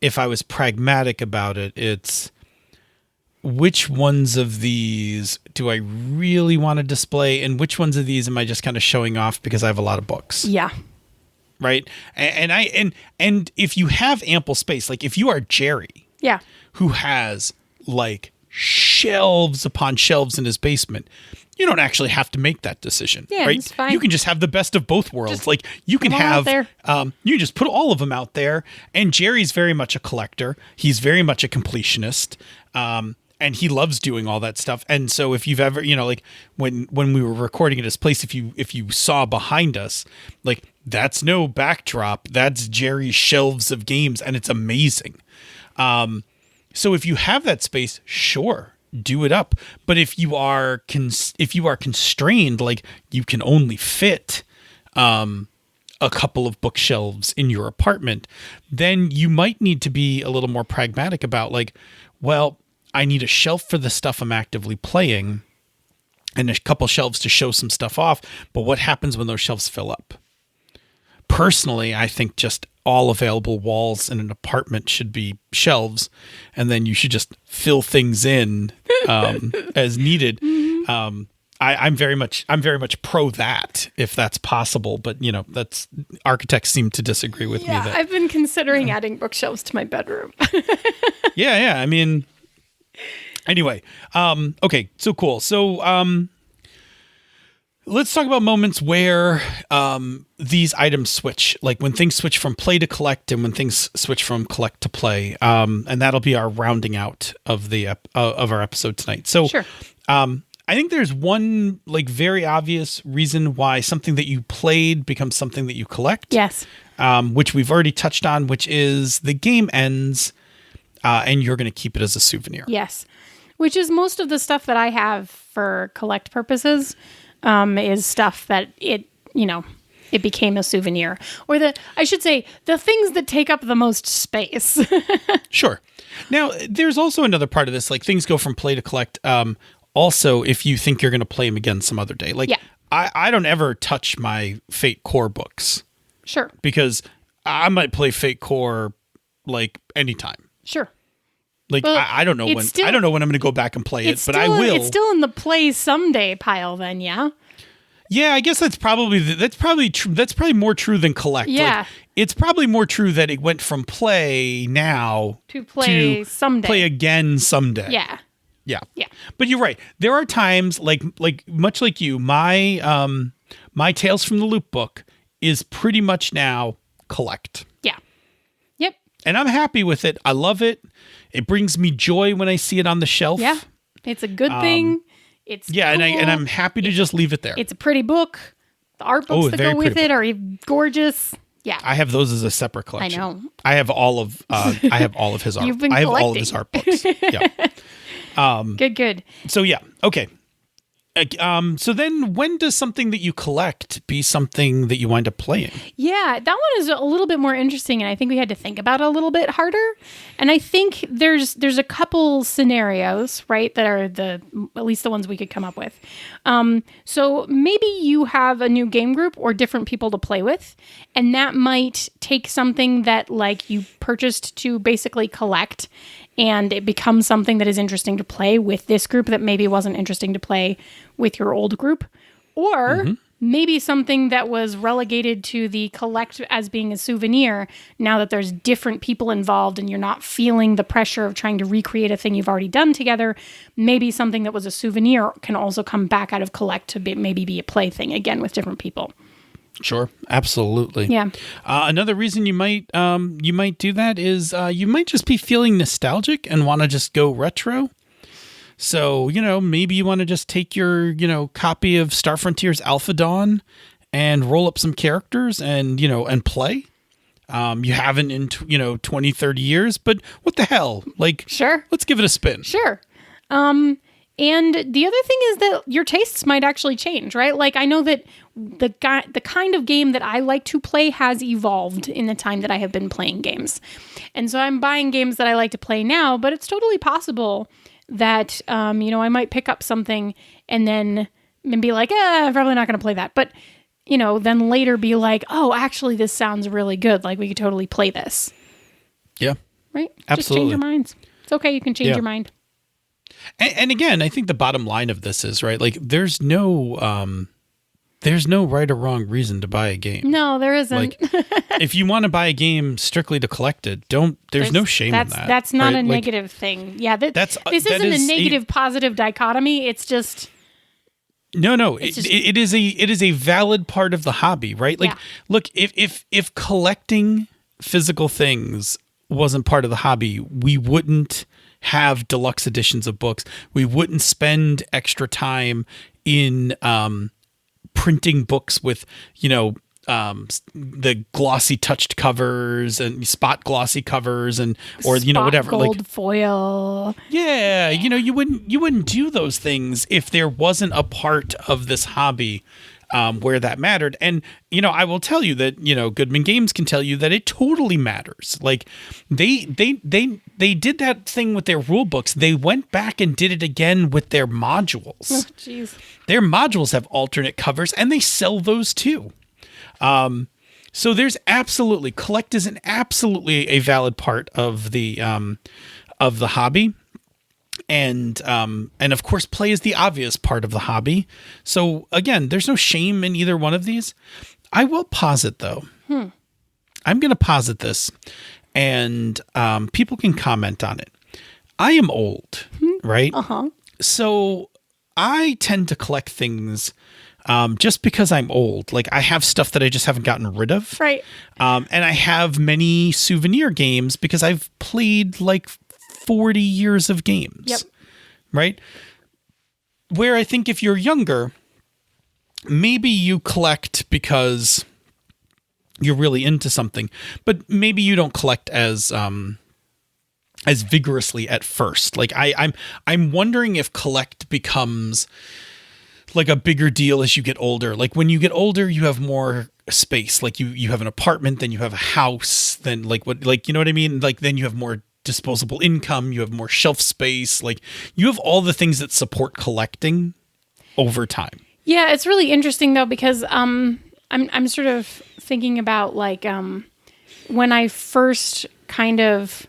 if I was pragmatic about it, it's which ones of these do I really want to display, and which ones of these am I just kind of showing off because I have a lot of books? Yeah. Right. And if you have ample space, like if you are Jerry, Yeah. who has like shelves upon shelves in his basement, you don't actually have to make that decision. Yeah, right? it's fine. You can just have the best of both worlds. Just like you can put 'em all have, out there. you just put all of them out there. And Jerry's very much a collector. He's very much a completionist. And he loves doing all that stuff. And so if you've ever, like when we were recording at his place, if you saw behind us, like that's no backdrop, that's Jerry's shelves of games, and it's amazing. So if you have that space, sure, do it up. But if you are constrained, like you can only fit a couple of bookshelves in your apartment, then you might need to be a little more pragmatic about like, well, I need a shelf for the stuff I'm actively playing and a couple shelves to show some stuff off. But what happens when those shelves fill up? Personally, I think just all available walls in an apartment should be shelves, and then you should just fill things in as needed. I'm very much pro that if that's possible, but that's architects seem to disagree with me. That I've been considering adding bookshelves to my bedroom. yeah. I mean, anyway, okay, so cool. So let's talk about moments where these items switch, like when things switch from play to collect and when things switch from collect to play. And that'll be our rounding out of the of our episode tonight. So Sure. I think there's one like very obvious reason why something that you played becomes something that you collect. Yes. Which we've already touched on, which is the game ends and you're going to keep it as a souvenir. Yes. Which is most of the stuff that I have for collect purposes. Is stuff that it became a souvenir, or I should say the things that take up the most space. Sure. Now, there's also another part of this, like things go from play to collect. Also, if you think you're going to play them again some other day, like I don't ever touch my Fate Core books. Sure. Because I might play Fate Core like anytime. Sure. Like well, I don't know when I don't know when I'm going to go back and play it, but I will. It's still in the play someday pile. Then, yeah. Yeah, I guess that's probably true. That's probably more true than collect. Yeah, like, it's probably more true that it went from play now to play someday, play again someday. Yeah. But you're right. There are times like much like you, my Tales from the Loop book is pretty much now collect. Yeah. Yep. And I'm happy with it. I love it. It brings me joy when I see it on the shelf. Yeah, it's a good thing. It's cool. and I'm happy to just leave it there. It's a pretty book. The art books that go with it are gorgeous. Yeah, I have those as a separate collection. I know. I have all of his art. You've been I have all of collecting. his art books. Yeah. Good. So yeah, okay. So then when does something that you collect be something that you wind up playing? Yeah, that one is a little bit more interesting, and I think we had to think about it a little bit harder. And I think there's a couple scenarios, right, that are at least the ones we could come up with. So maybe you have a new game group or different people to play with, and that might take something that like you purchased to basically collect, and it becomes something that is interesting to play with this group that maybe wasn't interesting to play with your old group. Or maybe something that was relegated to the collect as being a souvenir, now that there's different people involved and you're not feeling the pressure of trying to recreate a thing you've already done together, maybe something that was a souvenir can also come back out of collect to maybe be a play thing again with different people. Sure, absolutely. Yeah. Another reason you might do that is you might just be feeling nostalgic and want to just go retro. So, maybe you want to just take your, copy of Star Frontiers Alpha Dawn and roll up some characters and play. You haven't in 20, 30 years, but what the hell? Like, sure. Let's give it a spin. Sure. And the other thing is that your tastes might actually change, right? Like I know that the kind of game that I like to play has evolved in the time that I have been playing games. And so I'm buying games that I like to play now, but it's totally possible that, I might pick up something and then be like, I'm probably not going to play that. But, then later be like, oh, actually, this sounds really good. Like we could totally play this. Yeah. Right? Absolutely. Just change your minds. It's okay. You can change your mind. And again, I think the bottom line of this is, right, like there's no right or wrong reason to buy a game. No, there isn't. Like, if you want to buy a game strictly to collect it, there's no shame in that. That's not right? a negative thing. Yeah, this isn't is a negative positive dichotomy. It's just No, it is a valid part of the hobby, right? Like, look, if collecting physical things wasn't part of the hobby, we wouldn't have deluxe editions of books. We wouldn't spend extra time in printing books with, the glossy touched covers and spot glossy covers or whatever, gold like foil. Yeah, you wouldn't do those things if there wasn't a part of this hobby where that mattered. And I will tell you that Goodman Games can tell you that it totally matters. Like they did that thing with their rule books. They went back and did it again with their modules. Oh, jeez. Their modules have alternate covers, and they sell those too. So there's collect is absolutely a valid part of the hobby. And of course, play is the obvious part of the hobby. So again, there's no shame in either one of these. I will posit though. I'm going to posit this, and people can comment on it. I am old, right? So I tend to collect things just because I'm old. Like I have stuff that I just haven't gotten rid of. Right. And I have many souvenir games because I've played like 40 years of games. Yep. Right? Where I think if you're younger, maybe you collect because you're really into something, but maybe you don't collect as vigorously at first. Like I'm wondering if collect becomes like a bigger deal as you get older. Like when you get older, you have more space. Like you have an apartment, then you have a house, then you know what I mean? Like then you have more disposable income, you have more shelf space, like you have all the things that support collecting over time. Yeah, it's really interesting though, because I'm sort of thinking about like when I first kind of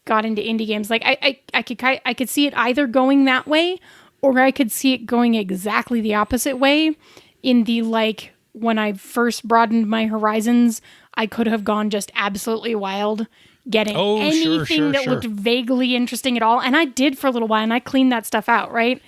got into indie games, like I could see it either going that way, or I could see it going exactly the opposite way. In the like when I first broadened my horizons, I could have gone just absolutely wild, getting anything that looked vaguely interesting at all. And I did for a little while, and I cleaned that stuff out, right?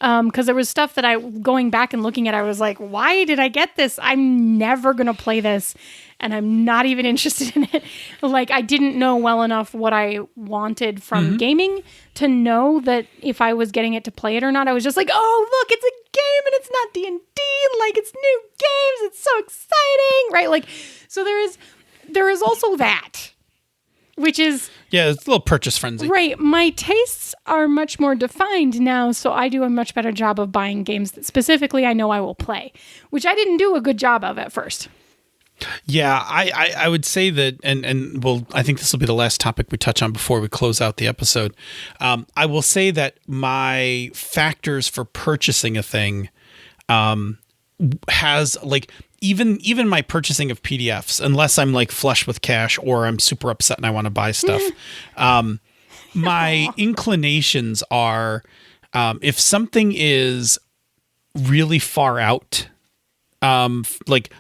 Because there was stuff that going back and looking at, I was like, why did I get this? I'm never going to play this, and I'm not even interested in it. Like, I didn't know well enough what I wanted from gaming to know that if I was getting it to play it or not. I was just like, oh, look, it's a game, and it's not D&D. Like, it's new games. It's so exciting, right? Like, so there is also that. Which is... Yeah, it's a little purchase frenzy. Right. My tastes are much more defined now, so I do a much better job of buying games that specifically I know I will play, which I didn't do a good job of at first. Yeah, I would say that, and well, I think this will be the last topic we touch on before we close out the episode. I will say that my factors for purchasing a thing has like... Even my purchasing of PDFs, unless I'm like flush with cash or I'm super upset and I want to buy stuff, my inclinations are if something is really far out, like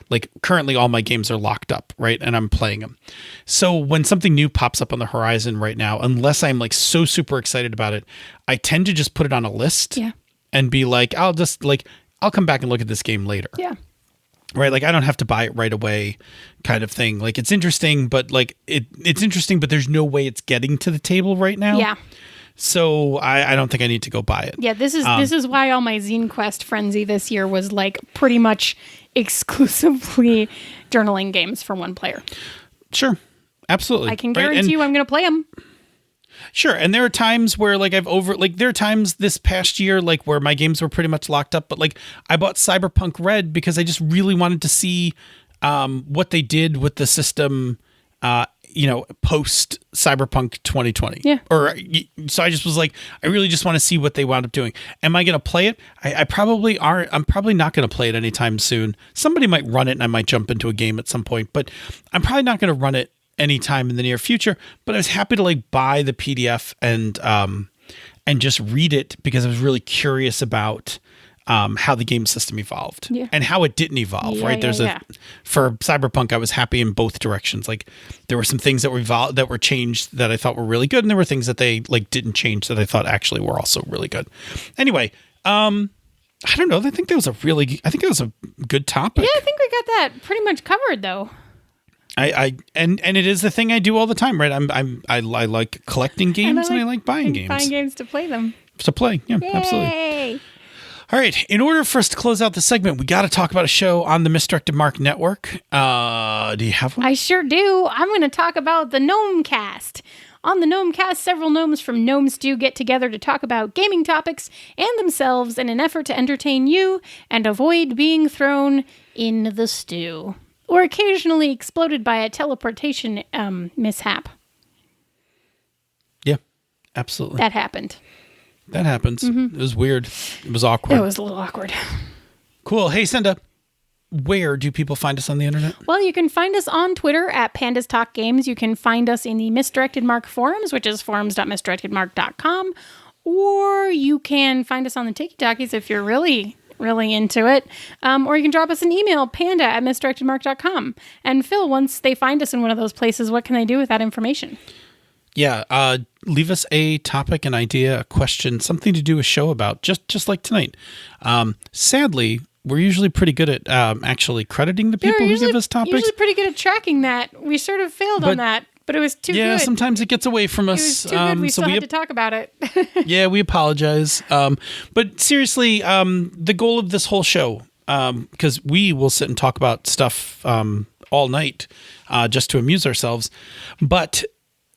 currently all my games are locked up, right? And I'm playing them. So when something new pops up on the horizon right now, unless I'm like so super excited about it, I tend to just put it on a list and be like, I'll come back and look at this game later. Yeah. Right, like I don't have to buy it right away, kind of thing. Like it's interesting, but like it's interesting, but there's no way it's getting to the table right now. Yeah. So I don't think I need to go buy it. Yeah, this is why all my Zine Quest frenzy this year was like pretty much exclusively journaling games for one player. Sure, absolutely. I can guarantee you I'm going to play them. Sure, and there are times where like there are times this past year like where my games were pretty much locked up, but like I bought Cyberpunk Red because I just really wanted to see what they did with the system post Cyberpunk 2020. Yeah. So I just was like, I really just want to see what they wound up doing. Am I going to play it? I probably aren't. I'm probably not going to play it anytime soon. Somebody might run it and I might jump into a game at some point, but I'm probably not going to run it anytime in the near future. But I was happy to like buy the PDF and just read it because I was really curious about how the game system evolved and how it didn't evolve, right? For Cyberpunk, I was happy in both directions. Like there were some things that were changed that I thought were really good, and there were things that they like didn't change that I thought actually were also really good. Anyway, I don't know. I think that was a good topic. Yeah, I think we got that pretty much covered, though. And it is the thing I do all the time, right? I like collecting games and I like buying games. Buying games to play them. Yeah, Yay! Absolutely. All right. In order for us to close out the segment, we got to talk about a show on the Misdirected Mark Network. Do you have one? I sure do. I'm going to talk about the Gnome Cast. On the Gnome Cast, several gnomes from Gnome Stew get together to talk about gaming topics and themselves in an effort to entertain you and avoid being thrown in the stew, or occasionally exploded by a teleportation mishap. Yeah, absolutely. That happened. That happens. Mm-hmm. It was weird. It was awkward. It was a little awkward. Cool. Hey, Senda, where do people find us on the internet? Well, you can find us on Twitter at Pandas Talk Games. You can find us in the Misdirected Mark forums, which is forums.misdirectedmark.com. Or you can find us on the Tiki-Talkies if you're really into it. Or you can drop us an email, panda@misdirectedmark.com. And Phil, once they find us in one of those places, what can they do with that information? Yeah, leave us a topic, an idea, a question, something to do a show about, just like tonight. Sadly, we're usually pretty good at actually crediting the people who give us topics. Usually pretty good at tracking that. We sort of failed on that, but it was too good. Yeah, sometimes it gets away from us. It was too good. We still had to talk about it. Yeah, we apologize. But seriously, the goal of this whole show, because we will sit and talk about stuff all night just to amuse ourselves, but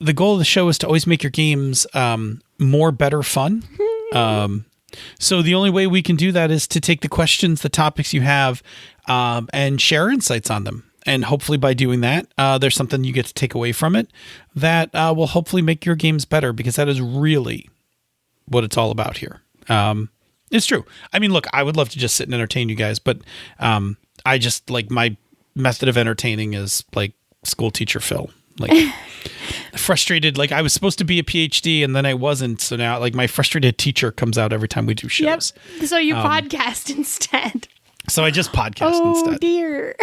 the goal of the show is to always make your games better fun. So the only way we can do that is to take the questions, the topics you have, and share insights on them. And hopefully by doing that, there's something you get to take away from it that will hopefully make your games better, because that is really what it's all about here. It's true. I mean, look, I would love to just sit and entertain you guys, but I just like my method of entertaining is like school teacher Phil. Like frustrated, like I was supposed to be a PhD and then I wasn't. So now like my frustrated teacher comes out every time we do shows. Yep. So you podcast instead. So I just podcast instead. Oh dear.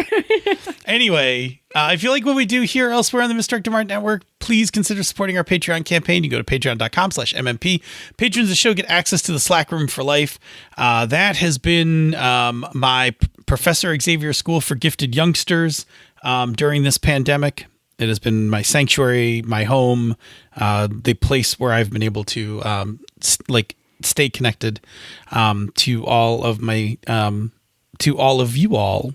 Anyway, if you like what we do here elsewhere on the Misdirected Mark Network, please consider supporting our Patreon campaign. You go to patreon.com/MMP. Patrons of the show get access to the Slack room for life. That has been my Professor Xavier School for Gifted Youngsters during this pandemic. It has been my sanctuary, my home, the place where I've been able to stay connected to all of my to all of you all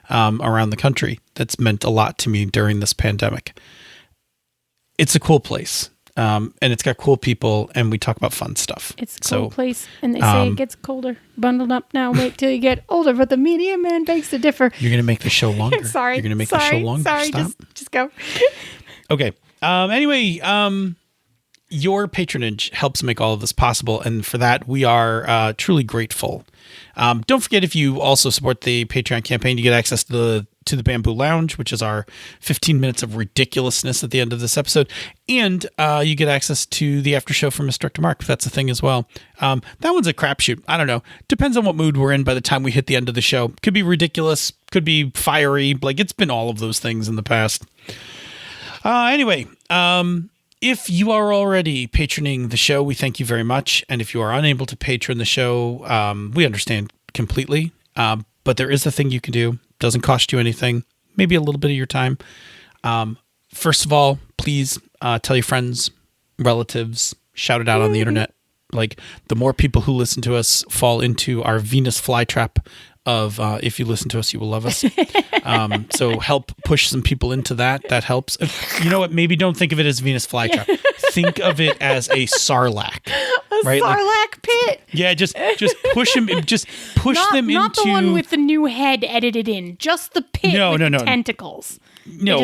around the country. That's meant a lot to me during this pandemic. It's a cool place, and it's got cool people, and we talk about fun stuff. It's a cool place, and they say it gets colder. Bundled up now, wait till you get older, but the media man begs to differ. You're going to make the show longer. Sorry. You're going to make the show longer. Sorry, Stop. just go. Okay. Anyway, your patronage helps make all of this possible, and for that, we are truly grateful. Don't forget, if you also support the Patreon campaign, you get access to the Bamboo Lounge, which is our 15 minutes of ridiculousness at the end of this episode, and you get access to the after show from Misdirected Mark, if that's a thing as well. That one's a crapshoot. I don't know. Depends on what mood we're in by the time we hit the end of the show. Could be ridiculous, could be fiery. Like, it's been all of those things in the past. Anyway, if you are already patroning the show, we thank you very much. And if you are unable to patron the show, we understand completely. But there is a thing you can do. Doesn't cost you anything. Maybe a little bit of your time. First of all, please tell your friends, relatives, shout it out on the internet. Like, the more people who listen to us fall into our Venus flytrap of if you listen to us, you will love us. So help push some people into that. That helps. You know what? Maybe don't think of it as Venus flytrap. Think of it as a sarlacc. Right? Sarlacc pit. Yeah, just push them. Just push them into. Not the one with the new head edited in. Just the pit with the tentacles. No,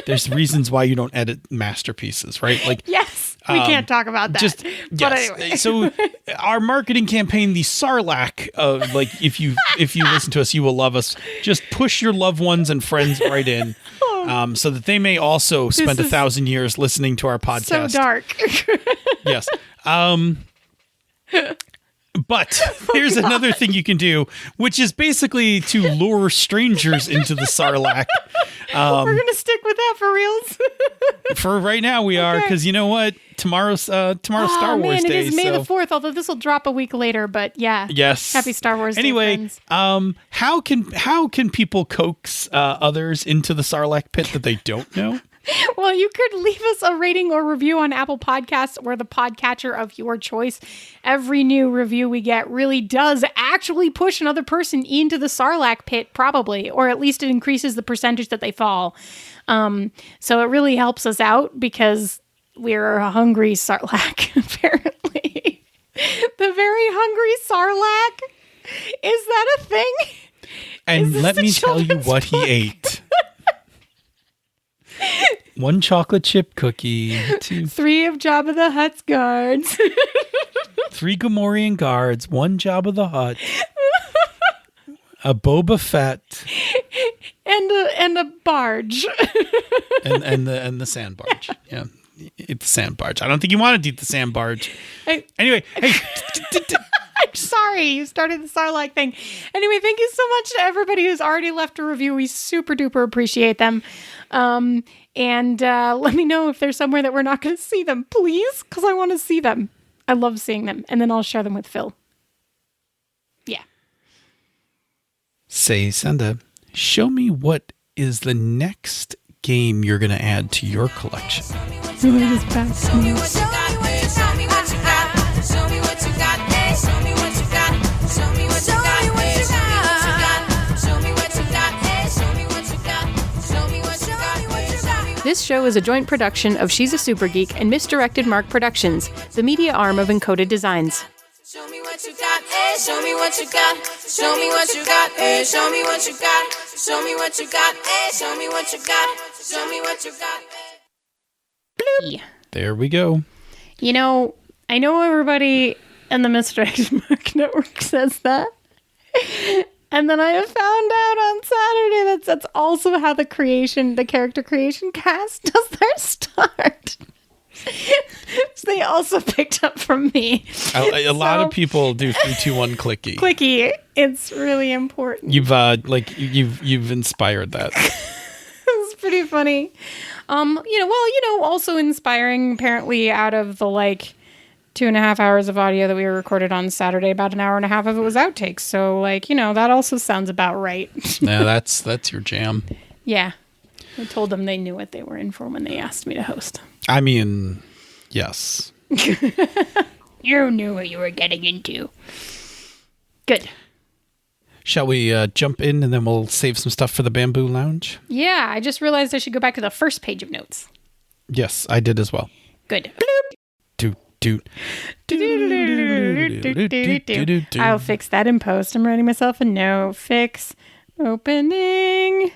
there's reasons why you don't edit masterpieces, right? Like, yes, we can't talk about that. But anyway, so our marketing campaign, the sarlacc of like, if you listen to us, you will love us. Just push your loved ones and friends right in, so that they may also spend 1,000 years listening to our podcast. So dark. Yes. But here's another thing you can do, which is basically to lure strangers into the sarlacc. We're going to stick with that for reals. For right now, we are, because you know what? Tomorrow's Star Wars Day. It is May the 4th, although this will drop a week later, but yeah. Yes. Happy Star Wars Day, anyway, friends. how can people coax others into the sarlacc pit that they don't know? Well, you could leave us a rating or review on Apple Podcasts or the podcatcher of your choice. Every new review we get really does actually push another person into the sarlacc pit, probably, or at least it increases the percentage that they fall. So it really helps us out because we're a hungry sarlacc, apparently. The very hungry sarlacc? Is that a thing? And let me tell you what he ate. 1 chocolate chip cookie. 3 of Jabba the Hutt's guards. 3 Gamorrean guards. 1 Jabba the Hutt. A Boba Fett. And a barge. and the sand barge. Yeah. Eat the sand barge. I don't think you wanted to eat the sand barge. Anyway, hey. I'm sorry, you started the sarlacc thing. Anyway, thank you so much to everybody who's already left a review. We super duper appreciate them. And let me know if there's somewhere that we're not going to see them, please, because I want to see them. I love seeing them. And then I'll share them with Phil. Yeah. Say, Senda, show me what is the next game you're going to add to your collection. Show me what you got. Show me what you got. Show me what you got. Show me what you got. Show me what you got. Show me what you got. Show me what you got. Show me what you got. This show is a joint production of She's a Super Geek and Misdirected Mark Productions, the media arm of Encoded Designs. Show me what you got, show me what you got, show me what you got, show me what you got, show me what you got, show me what you got, show me what you got. Bloop. There we go. You know, I know everybody in the Misdirected Mark Network says that. And then I found out on Saturday that that's also how the character creation cast does their start. So they also picked up from me. A lot of people do 3, 2, 1 clicky. Clicky. It's really important. You've inspired that. It's pretty funny. Also inspiring apparently out of the 2.5 hours of audio that we recorded on Saturday, about 1.5 hours of it was outtakes. So that also sounds about right. Yeah, that's your jam. Yeah. I told them they knew what they were in for when they asked me to host. I mean, yes. You knew what you were getting into. Good. Shall we jump in and then we'll save some stuff for the Bamboo Lounge? Yeah, I just realized I should go back to the first page of notes. Yes, I did as well. Good. Doot. I'll fix that in post. I'm writing myself a note. Fix opening.